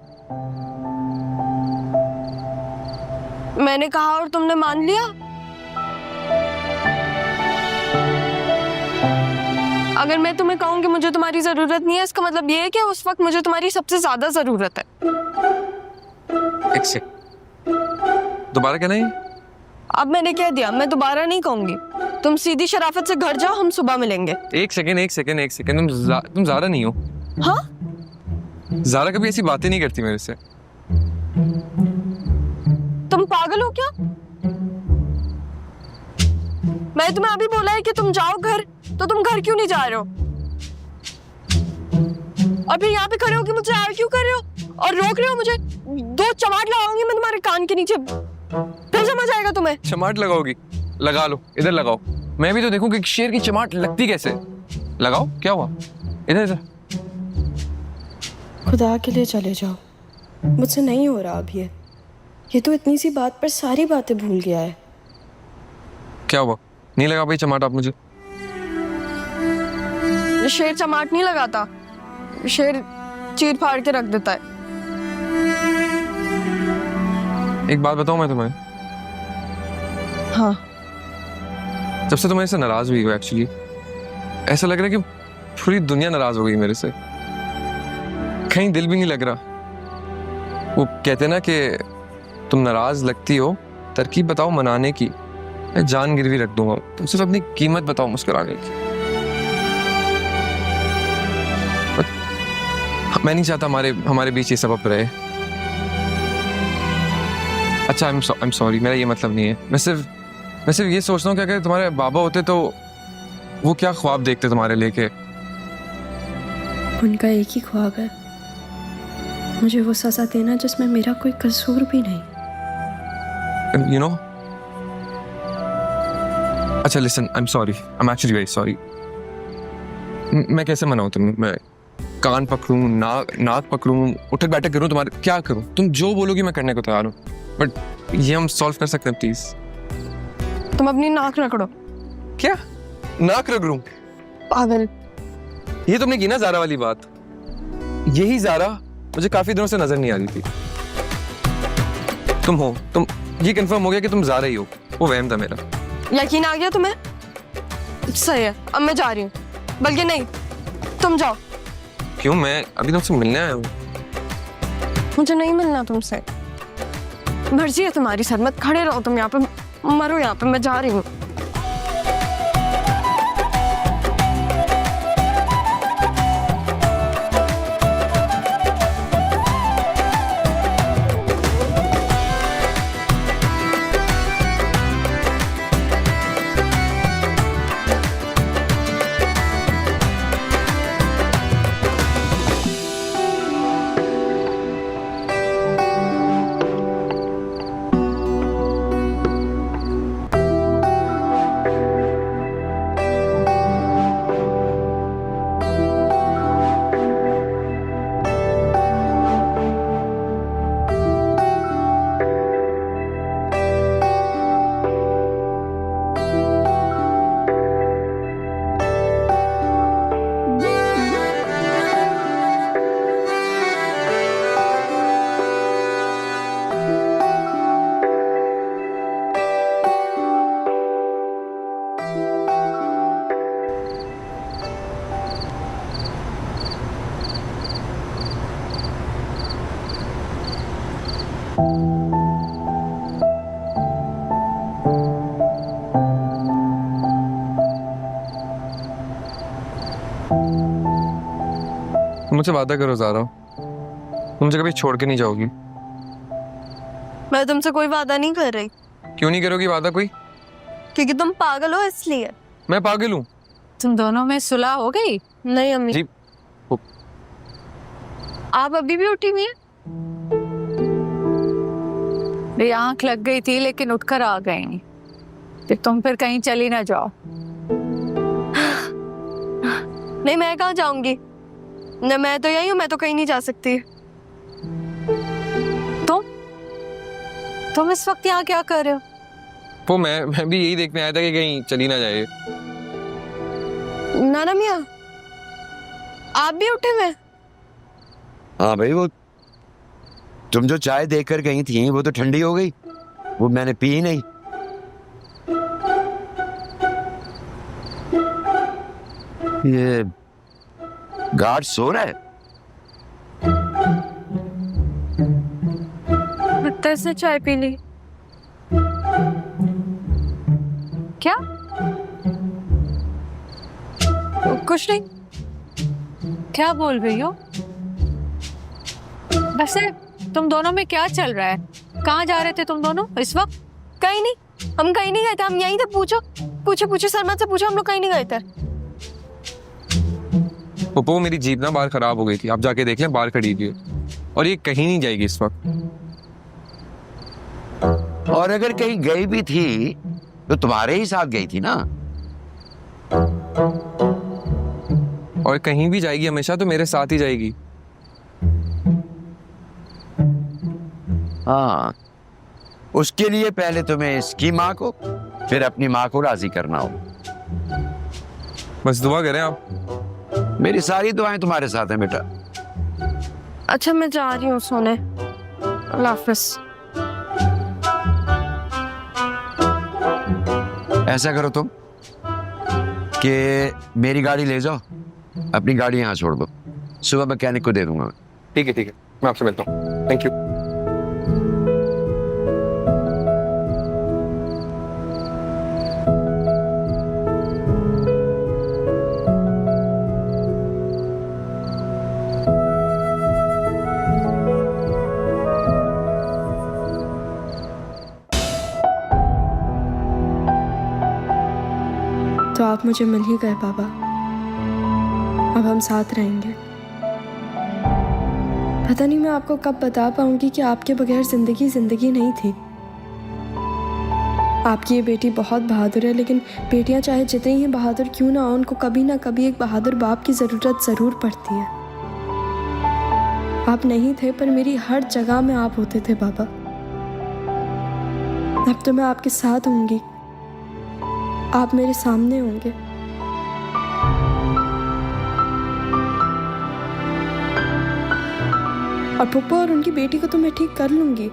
मैंने कहा और तुमने मान लिया। अगर मैं तुम्हें कहूँ कि मुझे तुम्हारी जरूरत नहीं है, इसका मतलब ये है कि उस वक्त मुझे तुम्हारी सबसे ज्यादा जरूरत है। एक सेकंड, दोबारा कहना है? अब मैंने कह दिया, मैं दोबारा नहीं कहूंगी। तुम सीधी शराफत से घर जाओ, हम सुबह मिलेंगे। एक सेकंड, तुम ज़ारा नहीं हो। हाँ? ज़ारा कभी ऐसी बातें नहीं करती मेरे से। तुम पागल हो क्या? मैं तुम्हें अभी बोला है कि तुम जाओ घर, तो तुम घर क्यों नहीं जा रहे हो? और फिर यहाँ पे खड़े हो कि मुझसे आर्ग्यू कर रहे हो और रोक रहे हो मुझे। 2 चमाट लगाऊंगी मैं तुम्हारे कान के नीचे, फिर समझ आएगा तुम्हें। चमाट लगाओगी? लगा लो, इधर लगाओ, मैं भी तो देखूं कि शेर की चमाट लगती कैसे। लगाओ, क्या हुआ? इधर इधर। खुदा के लिए चले जाओ, मुझसे नहीं हो रहा अब ये तो इतनी सी बात पर सारी बातें भूल गया है। क्या हुआ? नहीं लगा भाई चमाट आप मुझे? शेर चमाट नहीं लगाता, शेर चीर फाड़ के रख देता है। एक बात बताऊं मैं तुम्हें? हाँ। जब से तुम मेरे से नाराज हुई हो, एक्चुअली ऐसा लग रहा है कि पूरी दुनिया नाराज हो गई मेरे से। कहीं दिल भी नहीं लग रहा। वो कहते ना कि तुम नाराज लगती हो, तरकीब बताओ मनाने की, मैं जान गिरवी रख दूंगा। तुम सिर्फ अपनी कीमत बताओ मुस्कुराने की। मैं नहीं चाहता हमारे बीच ये सबब रहे। अच्छा, आई एम सॉरी, मेरा ये मतलब नहीं है। मैं सिर्फ ये सोचता हूँ कि अगर तुम्हारे बाबा होते तो वो क्या ख्वाब देखते तुम्हारे लेके। उनका एक ही ख्वाब है, मुझे वो सजा देना जिसमें मेरा कोई कसूर भी नहीं। यू नो, अच्छा listen, I am sorry, I am actually very sorry. मैं कैसे मनाऊं तुम्हें? मैं कान पकड़ूं, नाक पकड़ूं, उठक बैठक करूं तुम्हारे? क्या करूं? तुम जो बोलोगी मैं करने को तैयार हूं, बट ये हम सॉल्व कर सकते हैं प्लीज। तुम अपनी नाक रगड़ो। क्या नाक रगड़ूं? पागल। ये तुमने की ना ज़ारा वाली बात। यही ज़ारा मुझे काफी दिनों से नजर नहीं आ रही थी। तुम ये कंफर्म हो गया कि तुम ज़ारा ही हो। वो वहम था मेरा। यकीन आ गया तुम्हें? सही है, अब मैं जा रही हूँ। बल्कि नहीं, तुम जाओ। क्यों? मैं अभी तुमसे मिलने आया हूँ। मुझे नहीं मिलना तुमसे। मर्जी है तुम्हारी सरमत, खड़े रहो तुम यहाँ पे, मरो यहाँ पे, मैं जा रही हूँ। मुझसे वादा करो ज़ारा, मुझे कभी छोड़ के नहीं जाओगी। मैं तुमसे कोई वादा नहीं कर रही। क्यों नहीं करोगी वादा कोई? क्योंकि तुम पागल हो इसलिए। मैं पागल हूँ? तुम दोनों में सुलह हो गई? नहीं अम्मी जी। आप अभी भी उठी हुई हैं? मेरी आंख लग गई थी लेकिन उठकर आ गई। कि तुम फिर कहीं चली ना जाओ। नहीं, मैं कहाँ जाऊंगी? न, मैं तो यही हूँ, मैं तो कहीं नहीं जा सकती। तुम इस वक्त यहाँ क्या कर रहे हो? वो मैं भी यही देखने आया था कि कहीं चली ना जाए। नाना मियाँ, आप भी उठे हुए? हाँ भाई, वो तुम जो चाय देकर गई थी वो तो ठंडी हो गई, वो मैंने पी ही नहीं। ये गार्ड सो रहा है। अत्तर से चाय पी ली। क्या? कुछ नहीं। क्या बोल रही हो? वैसे तुम दोनों में क्या चल रहा है? कहाँ जा रहे थे तुम दोनों इस वक्त? कहीं नहीं, हम कहीं नहीं गए थे, हम यहीं थे। पूछो पूछो पूछो, सरमत से पूछो, हम लोग कहीं नहीं गए थे। पप्पू, मेरी जीप ना बाहर खराब हो गई थी, आप जाके देख लें, बाहर खड़ी थी और ये कहीं नहीं जाएगी इस वक्त। और अगर कहीं गई भी थी तो तुम्हारे ही साथ गई थी ना। और कहीं भी जाएगी हमेशा तो मेरे साथ ही जाएगी। हाँ, उसके लिए पहले तुम्हें इसकी माँ को फिर अपनी माँ को राजी करना हो। बस दुआ करें आप। मेरी सारी दुआएं तुम्हारे साथ हैं बेटा। अच्छा, मैं जा रही हूँ सोने। अल्लाह हाफिज। ऐसा करो तुम कि मेरी गाड़ी ले जाओ, अपनी गाड़ी यहाँ छोड़ दो, सुबह मैकेनिक को दे दूंगा। ठीक है, मैं आपसे मिलता हूँ। Thank you. तो आप मुझे मिल ही गए बाबा, अब हम साथ रहेंगे। पता नहीं मैं आपको कब बता पाऊंगी कि आपके बगैर जिंदगी नहीं थी। आपकी ये बेटी बहुत बहादुर है, लेकिन बेटियां चाहे जितनी ही बहादुर क्यों ना हो, उनको कभी ना कभी एक बहादुर बाप की ज़रूरत ज़रूर पड़ती है। आप नहीं थे पर मेरी हर जगह में आप होते थे बाबा। अब तो मैं आपके साथ होंगी, आप मेरे सामने होंगे। और पप्पू और उनकी बेटी को तो मैं ठीक कर लूंगी।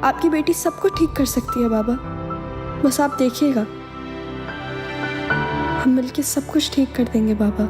आपकी बेटी सबको ठीक कर सकती है बाबा, बस आप देखिएगा, हम मिलके सब कुछ ठीक कर देंगे बाबा।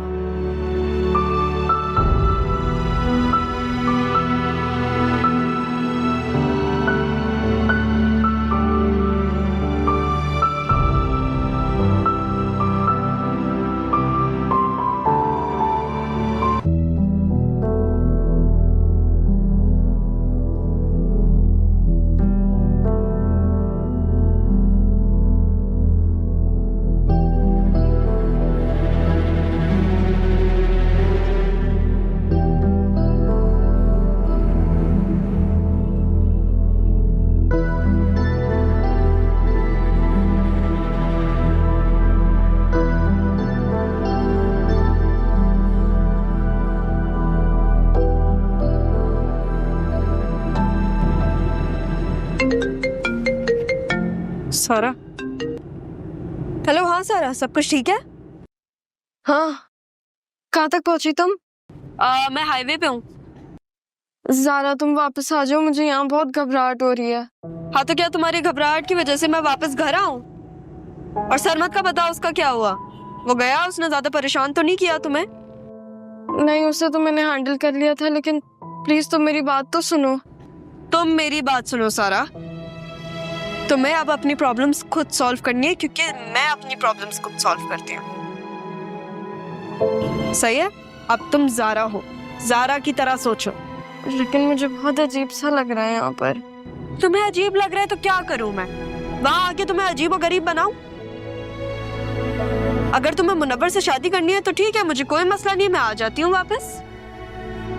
सारा। हेलो, हाँ सारा, सब कुछ ठीक है? हाँ, कहाँ तक पहुंची तुम? मैं हाईवे पे हूँ। ज़ारा तुम वापस आ जाओ, मुझे यहाँ बहुत घबराहट हो रही है। हाँ तो क्या तुम्हारी घबराहट की वजह से मैं वापस घर आऊँ? और सरमत का बताओ, उसका क्या हुआ? वो गया, उसने ज्यादा परेशान तो नहीं किया तुम्हें? नहीं, उसे तो मैंने हैंडल कर लिया था, लेकिन प्लीज तुम मेरी बात तो सुनो। तुम मेरी बात सुनो सारा, तुम्हें अब अपनी प्रॉब्लम्स खुद सॉल्व करनी है, क्योंकि मैं अपनी प्रॉब्लम्स खुद सॉल्व करती हूँ। सही है? अब तुम ज़ारा हो, ज़ारा की तरह सोचो। लेकिन मुझे बहुत अजीब सा लग रहा है यहाँ पर। तुम्हें अजीब लग रहा है तो क्या करूँ मैं? वहां आके तुम्हें अजीब और गरीब बनाऊं? अगर तुम्हें मुनव्वर से शादी करनी है तो ठीक है, मुझे कोई मसला नहीं, मैं आ जाती हूँ वापस।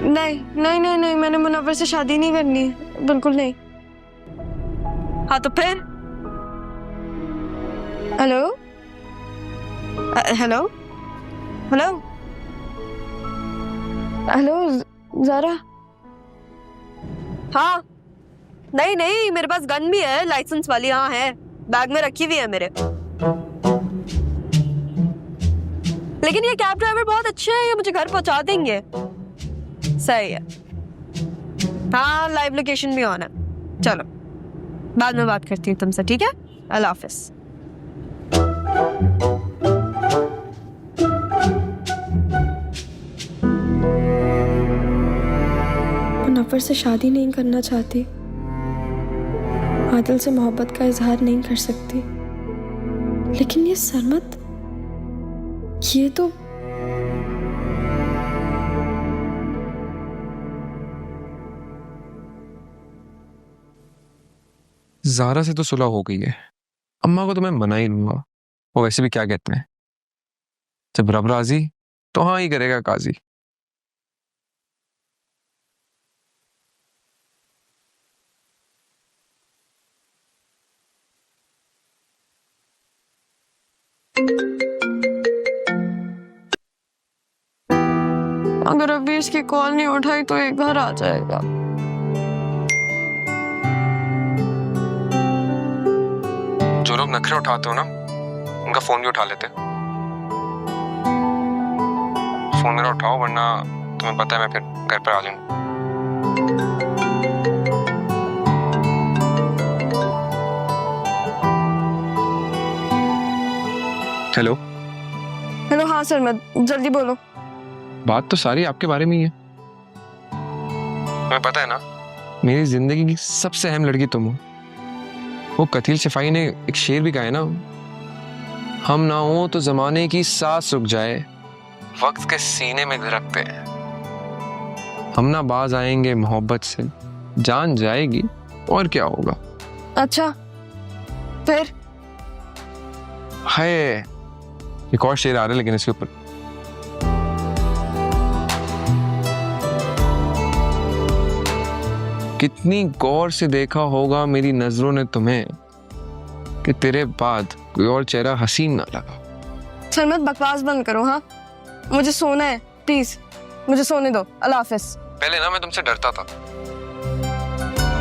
नहीं नहीं नहीं नहीं, मैंने मुनव्वर से शादी नहीं करनी, बिल्कुल नहीं। हाँ तो फिर? हेलो हेलो हेलो हेलो ज़ारा। हाँ नहीं नहीं, मेरे पास गन भी है, लाइसेंस वाली। हाँ है, बैग में रखी हुई है मेरे। लेकिन ये कैब ड्राइवर बहुत अच्छे हैं, ये मुझे घर पहुंचा देंगे। सही है। हाँ, लाइव लोकेशन भी ऑन है। चलो बाद में बात करती हूँ तुमसे, ठीक है? अल्लाह हाफिज। मुनव्वर से शादी नहीं करना चाहती, आदिल से मोहब्बत का इजहार नहीं कर सकती, लेकिन ये सरमत, ये तो ज़ारा से तो सुलह हो गई है, अम्मा को तो मैं मना ही लूंगा। वो वैसे भी क्या कहते हैं, जब रब राजी तो हाँ ही करेगा काजी। अगर अभी इसकी कॉल नहीं उठाई तो ये घर आ जाएगा। जो लोग नखरे उठाते हो ना, उनका फोन भी उठा लेते हैं। फोन मेरा उठाओ, वरना तुम्हें पता है मैं फिर घर पर आ जाऊंगा। हेलो हेलो, हाँ सरमत, जल्दी बोलो। बात तो सारी आपके बारे में ही है। तुम्हें पता है ना, मेरी जिंदगी की सबसे अहम लड़की तुम हो। वो कतील शिफाई ने एक शेर भी गाया ना, हम ना हो तो जमाने की सांस रुक जाए, वक्त के सीने में धड़कते हैं। हम ना बाज आएंगे मोहब्बत से, जान जाएगी और क्या होगा। अच्छा फिर? हाय, एक और शेर आ रहा है लेकिन इसके ऊपर। कितनी गौर से देखा होगा मेरी नजरों ने तुम्हें, कि तेरे बाद कोई और चेहरा हसीन ना लगा। सरमत, बकवास बंद करो। हाँ, मुझे सोना है, प्लीज मुझे सोने दो। अल्लाह हाफिज। पहले ना मैं तुमसे डरता था,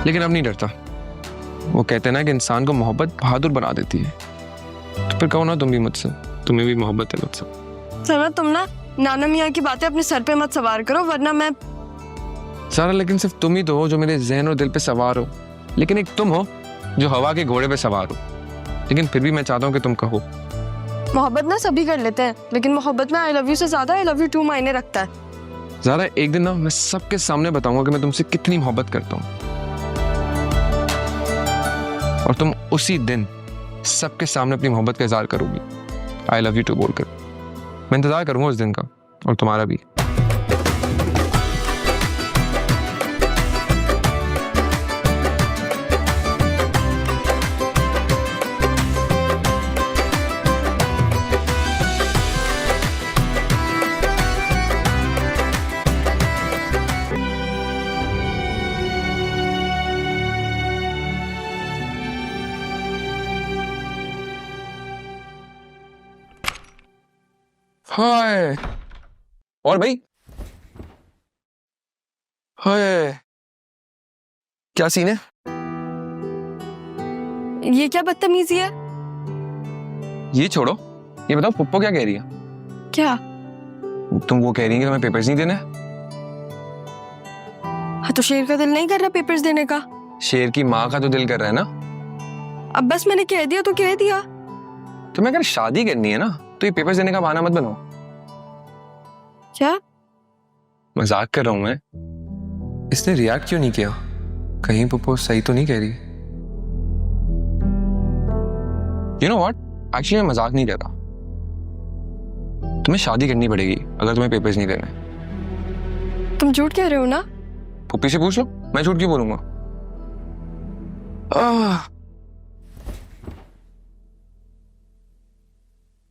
लेकिन अब नहीं डरता। वो कहते हैं ना कि इंसान को मोहब्बत बहादुर बना देती है, तो फिर कहो ना तुम भी मुझसे, तुम्हें भी मोहब्बत है मुझसे। सरमत, तुम ना नाना मियाँ की बातें अपने सर पे मत सवार करो, वरना मैं। सारा, लेकिन सिर्फ तुम ही तो हो जो मेरे जहन और दिल पे सवार हो, लेकिन एक तुम हो जो हवा के घोड़े पे सवार हो। लेकिन फिर भी मैं चाहता हूँ कि तुम कहो। मोहब्बत ना सभी कर लेते हैं, लेकिन मोहब्बत में आई लव यू से ज्यादा आई लव यू टू मायने रखता है। ज़ारा, एक दिन ना मैं सबके सामने बताऊंगा कि मैं तुमसे कितनी मोहब्बत करता हूँ, और तुम उसी दिन सबके सामने अपनी मोहब्बत का इजहार करोगी, आई लव यू टू बोलकर। मैं इंतजार करूंगा उस दिन का, और तुम्हारा भी। हाय, और भाई, हाय, क्या सीन है? ये क्या बदतमीजी है? ये छोड़ो, ये बताओ पुप्पो क्या कह रही है? क्या? तुम वो कह रही है कि तुम्हें पेपर्स नहीं देने? हाँ तो शेर का दिल नहीं कर रहा पेपर्स देने का? शेर की माँ का तो दिल कर रहा है ना। अब बस मैंने कह दिया तो कह दिया। तुम्हें अगर शादी करनी है ना तो ये पेपर्स देने का बहाना मत बनो। क्या? मजाक कर रहा हूं मैं। इसने रिएक्ट क्यों नहीं किया? कहीं पुप्पो सही तो नहीं कह रही? यू नो व्हाट, एक्चुअली मैं मजाक नहीं कर रहा। तुम्हें शादी करनी पड़ेगी अगर तुम्हें पेपर्स नहीं देने। तुम झूठ कह रहे हो ना? पुप्पी से पूछ लो, मैं झूठ क्यों बोलूंगा?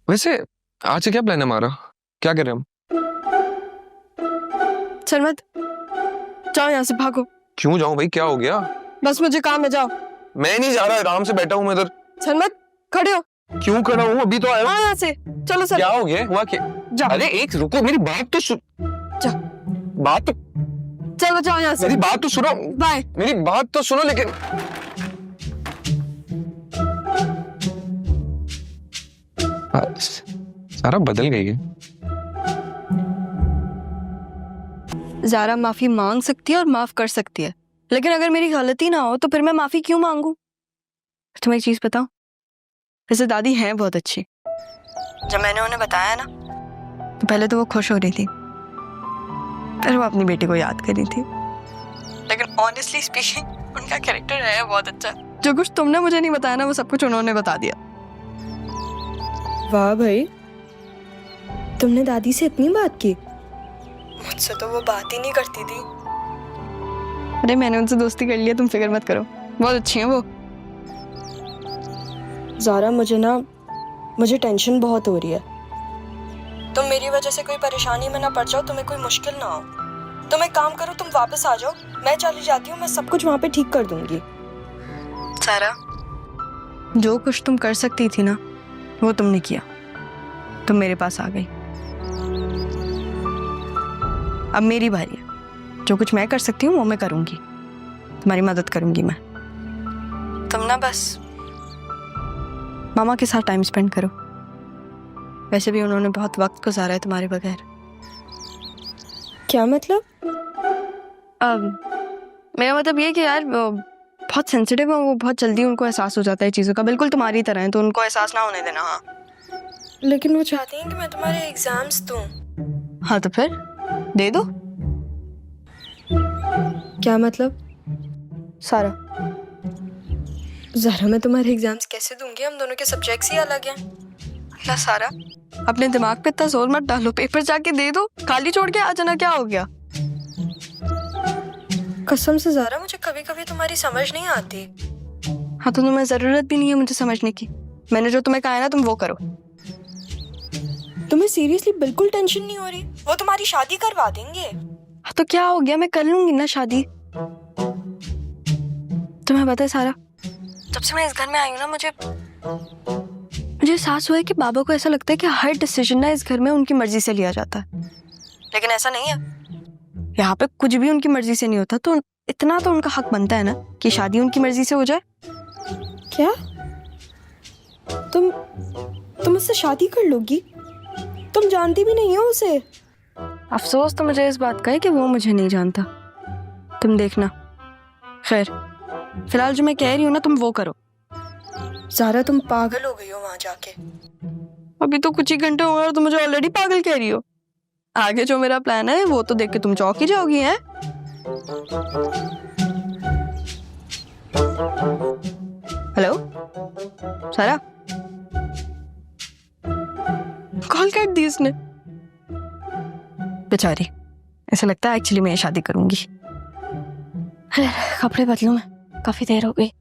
वैसे आज से क्या प्लान है हमारा? क्या कर रहे हैं हम? सरमत, जाओ यहाँ से, भागो। क्यों जाऊं भाई, क्या हो गया? बस मुझे काम है, जाओ। मैं नहीं जा रहा, आराम से बैठा हूं मैं इधर। सरमत, खड़े हो। क्यों खड़ा हूं? अभी तो आया हूं। यहाँ से चलो सर। क्या हो गया? हुआ क्या? जाओ। अरे एक रुको, मेरी बात तो सुन। जाओ। बात तो, चलो जाओ यहाँ से। मेरी बात तो सुनो। बाय। मेरी बात तो सुनो लेकिन। सारा बदल गई है। ज़ारा माफी मांग सकती है और माफ कर सकती है, लेकिन अगर मेरी गलती ना हो तो फिर मैं माफी क्यों मांगू? तुम्हें एक चीज बताऊं, वैसे दादी हैं बहुत अच्छी। जब मैंने उन्हें बताया ना तो पहले तो वो खुश हो रही थी, फिर वो अपनी बेटी को याद कर रही थी। लेकिन ऑनेस्टली स्पीकिंग उनका कैरेक्टर है बहुत अच्छा। जो कुछ तुमने मुझे नहीं बताया ना वो सब कुछ उन्होंने बता दिया। वाह भाई, तुमने दादी से इतनी बात की? मुझसे तो वो बात ही नहीं करती थी। अरे मैंने उनसे दोस्ती कर लिया, तुम फिक्र मत करो, बहुत अच्छी हैं वो। ज़ारा मुझे टेंशन बहुत हो रही है। तुम मेरी वजह से कोई परेशानी में ना पड़ जाओ, तुम्हें कोई मुश्किल ना हो। तुम एक काम करो, तुम वापस आ जाओ, मैं चली जाती हूँ, मैं सब कुछ वहाँ पे ठीक कर दूंगी। ज़ारा, जो कुछ तुम कर सकती थी ना वो तुमने किया, तुम मेरे पास आ गई। अब मेरी बारी है, जो कुछ मैं कर सकती हूँ वो मैं करूंगी, तुम्हारी मदद करूंगी मैं। तुम ना बस मामा के साथ टाइम स्पेंड करो, वैसे भी उन्होंने बहुत वक्त गुजारा है तुम्हारे बगैर। क्या मतलब? मेरा मतलब ये कि यार वो बहुत सेंसिटिव है, वो बहुत जल्दी उनको एहसास हो जाता है चीज़ों का, बिल्कुल तुम्हारी तरह है, तो उनको एहसास ना होने देना। हाँ लेकिन वो चाहती हैं कि मैं तुम्हारे एग्जाम्स दूं। हाँ तो फिर दे दो। क्या मतलब? सारा, ज़ारा मैं तुम्हारे एग्जाम्स कैसे दूंगी? हम दोनों के सब्जेक्ट्स ही अलग हैं। अल्लाह सारा, अपने दिमाग पे इतना जोर मत डालो, पेपर जाके दे दो, खाली छोड़ के आ जाना, क्या हो गया? कसम से ज़ारा, मुझे कभी कभी तुम्हारी समझ नहीं आती। हाँ तो तुम्हें जरूरत भी नहीं है मुझे समझने की, मैंने जो तुम्हें कहा है ना तुम वो करो। तुम्हें सीरियसली बिल्कुल टेंशन नहीं हो रही? वो तुम्हारी शादी करवा देंगे। हाँ तो क्या हो गया, मैं कर लूंगी ना शादी। तुम्हें पता है सारा, जब से मैं इस घर में आई हूँ ना मुझे एहसास हुआ है कि बाबा को ऐसा लगता है कि हर डिसीजन ना इस घर में उनकी मर्जी से लिया जाता है, लेकिन ऐसा नहीं है। यहाँ पे कुछ भी उनकी मर्जी से नहीं होता, तो इतना तो उनका हक बनता है ना कि शादी उनकी मर्जी से हो जाए। क्या तुम उससे शादी कर लोगी? तुम जानती भी नहीं हो उसे। अफसोस तो मुझे इस बात का है कि वो मुझे नहीं जानता। तुम देखना। खैर फिलहाल जो मैं कह रही हूँ ना तुम वो करो। ज़ारा तुम पागल हो गई हो वहां जाके। अभी तो कुछ ही घंटे हुए और तुम मुझे ऑलरेडी पागल कह रही हो। आगे जो मेरा प्लान है वो तो देख के तुम चौंक ही जाओगी। हैं? हेलो सारा, कॉल काट दी उसने बेचारी। ऐसा लगता है एक्चुअली मैं शादी करूंगी। कपड़े बदलूं मैं, काफी देर हो गई।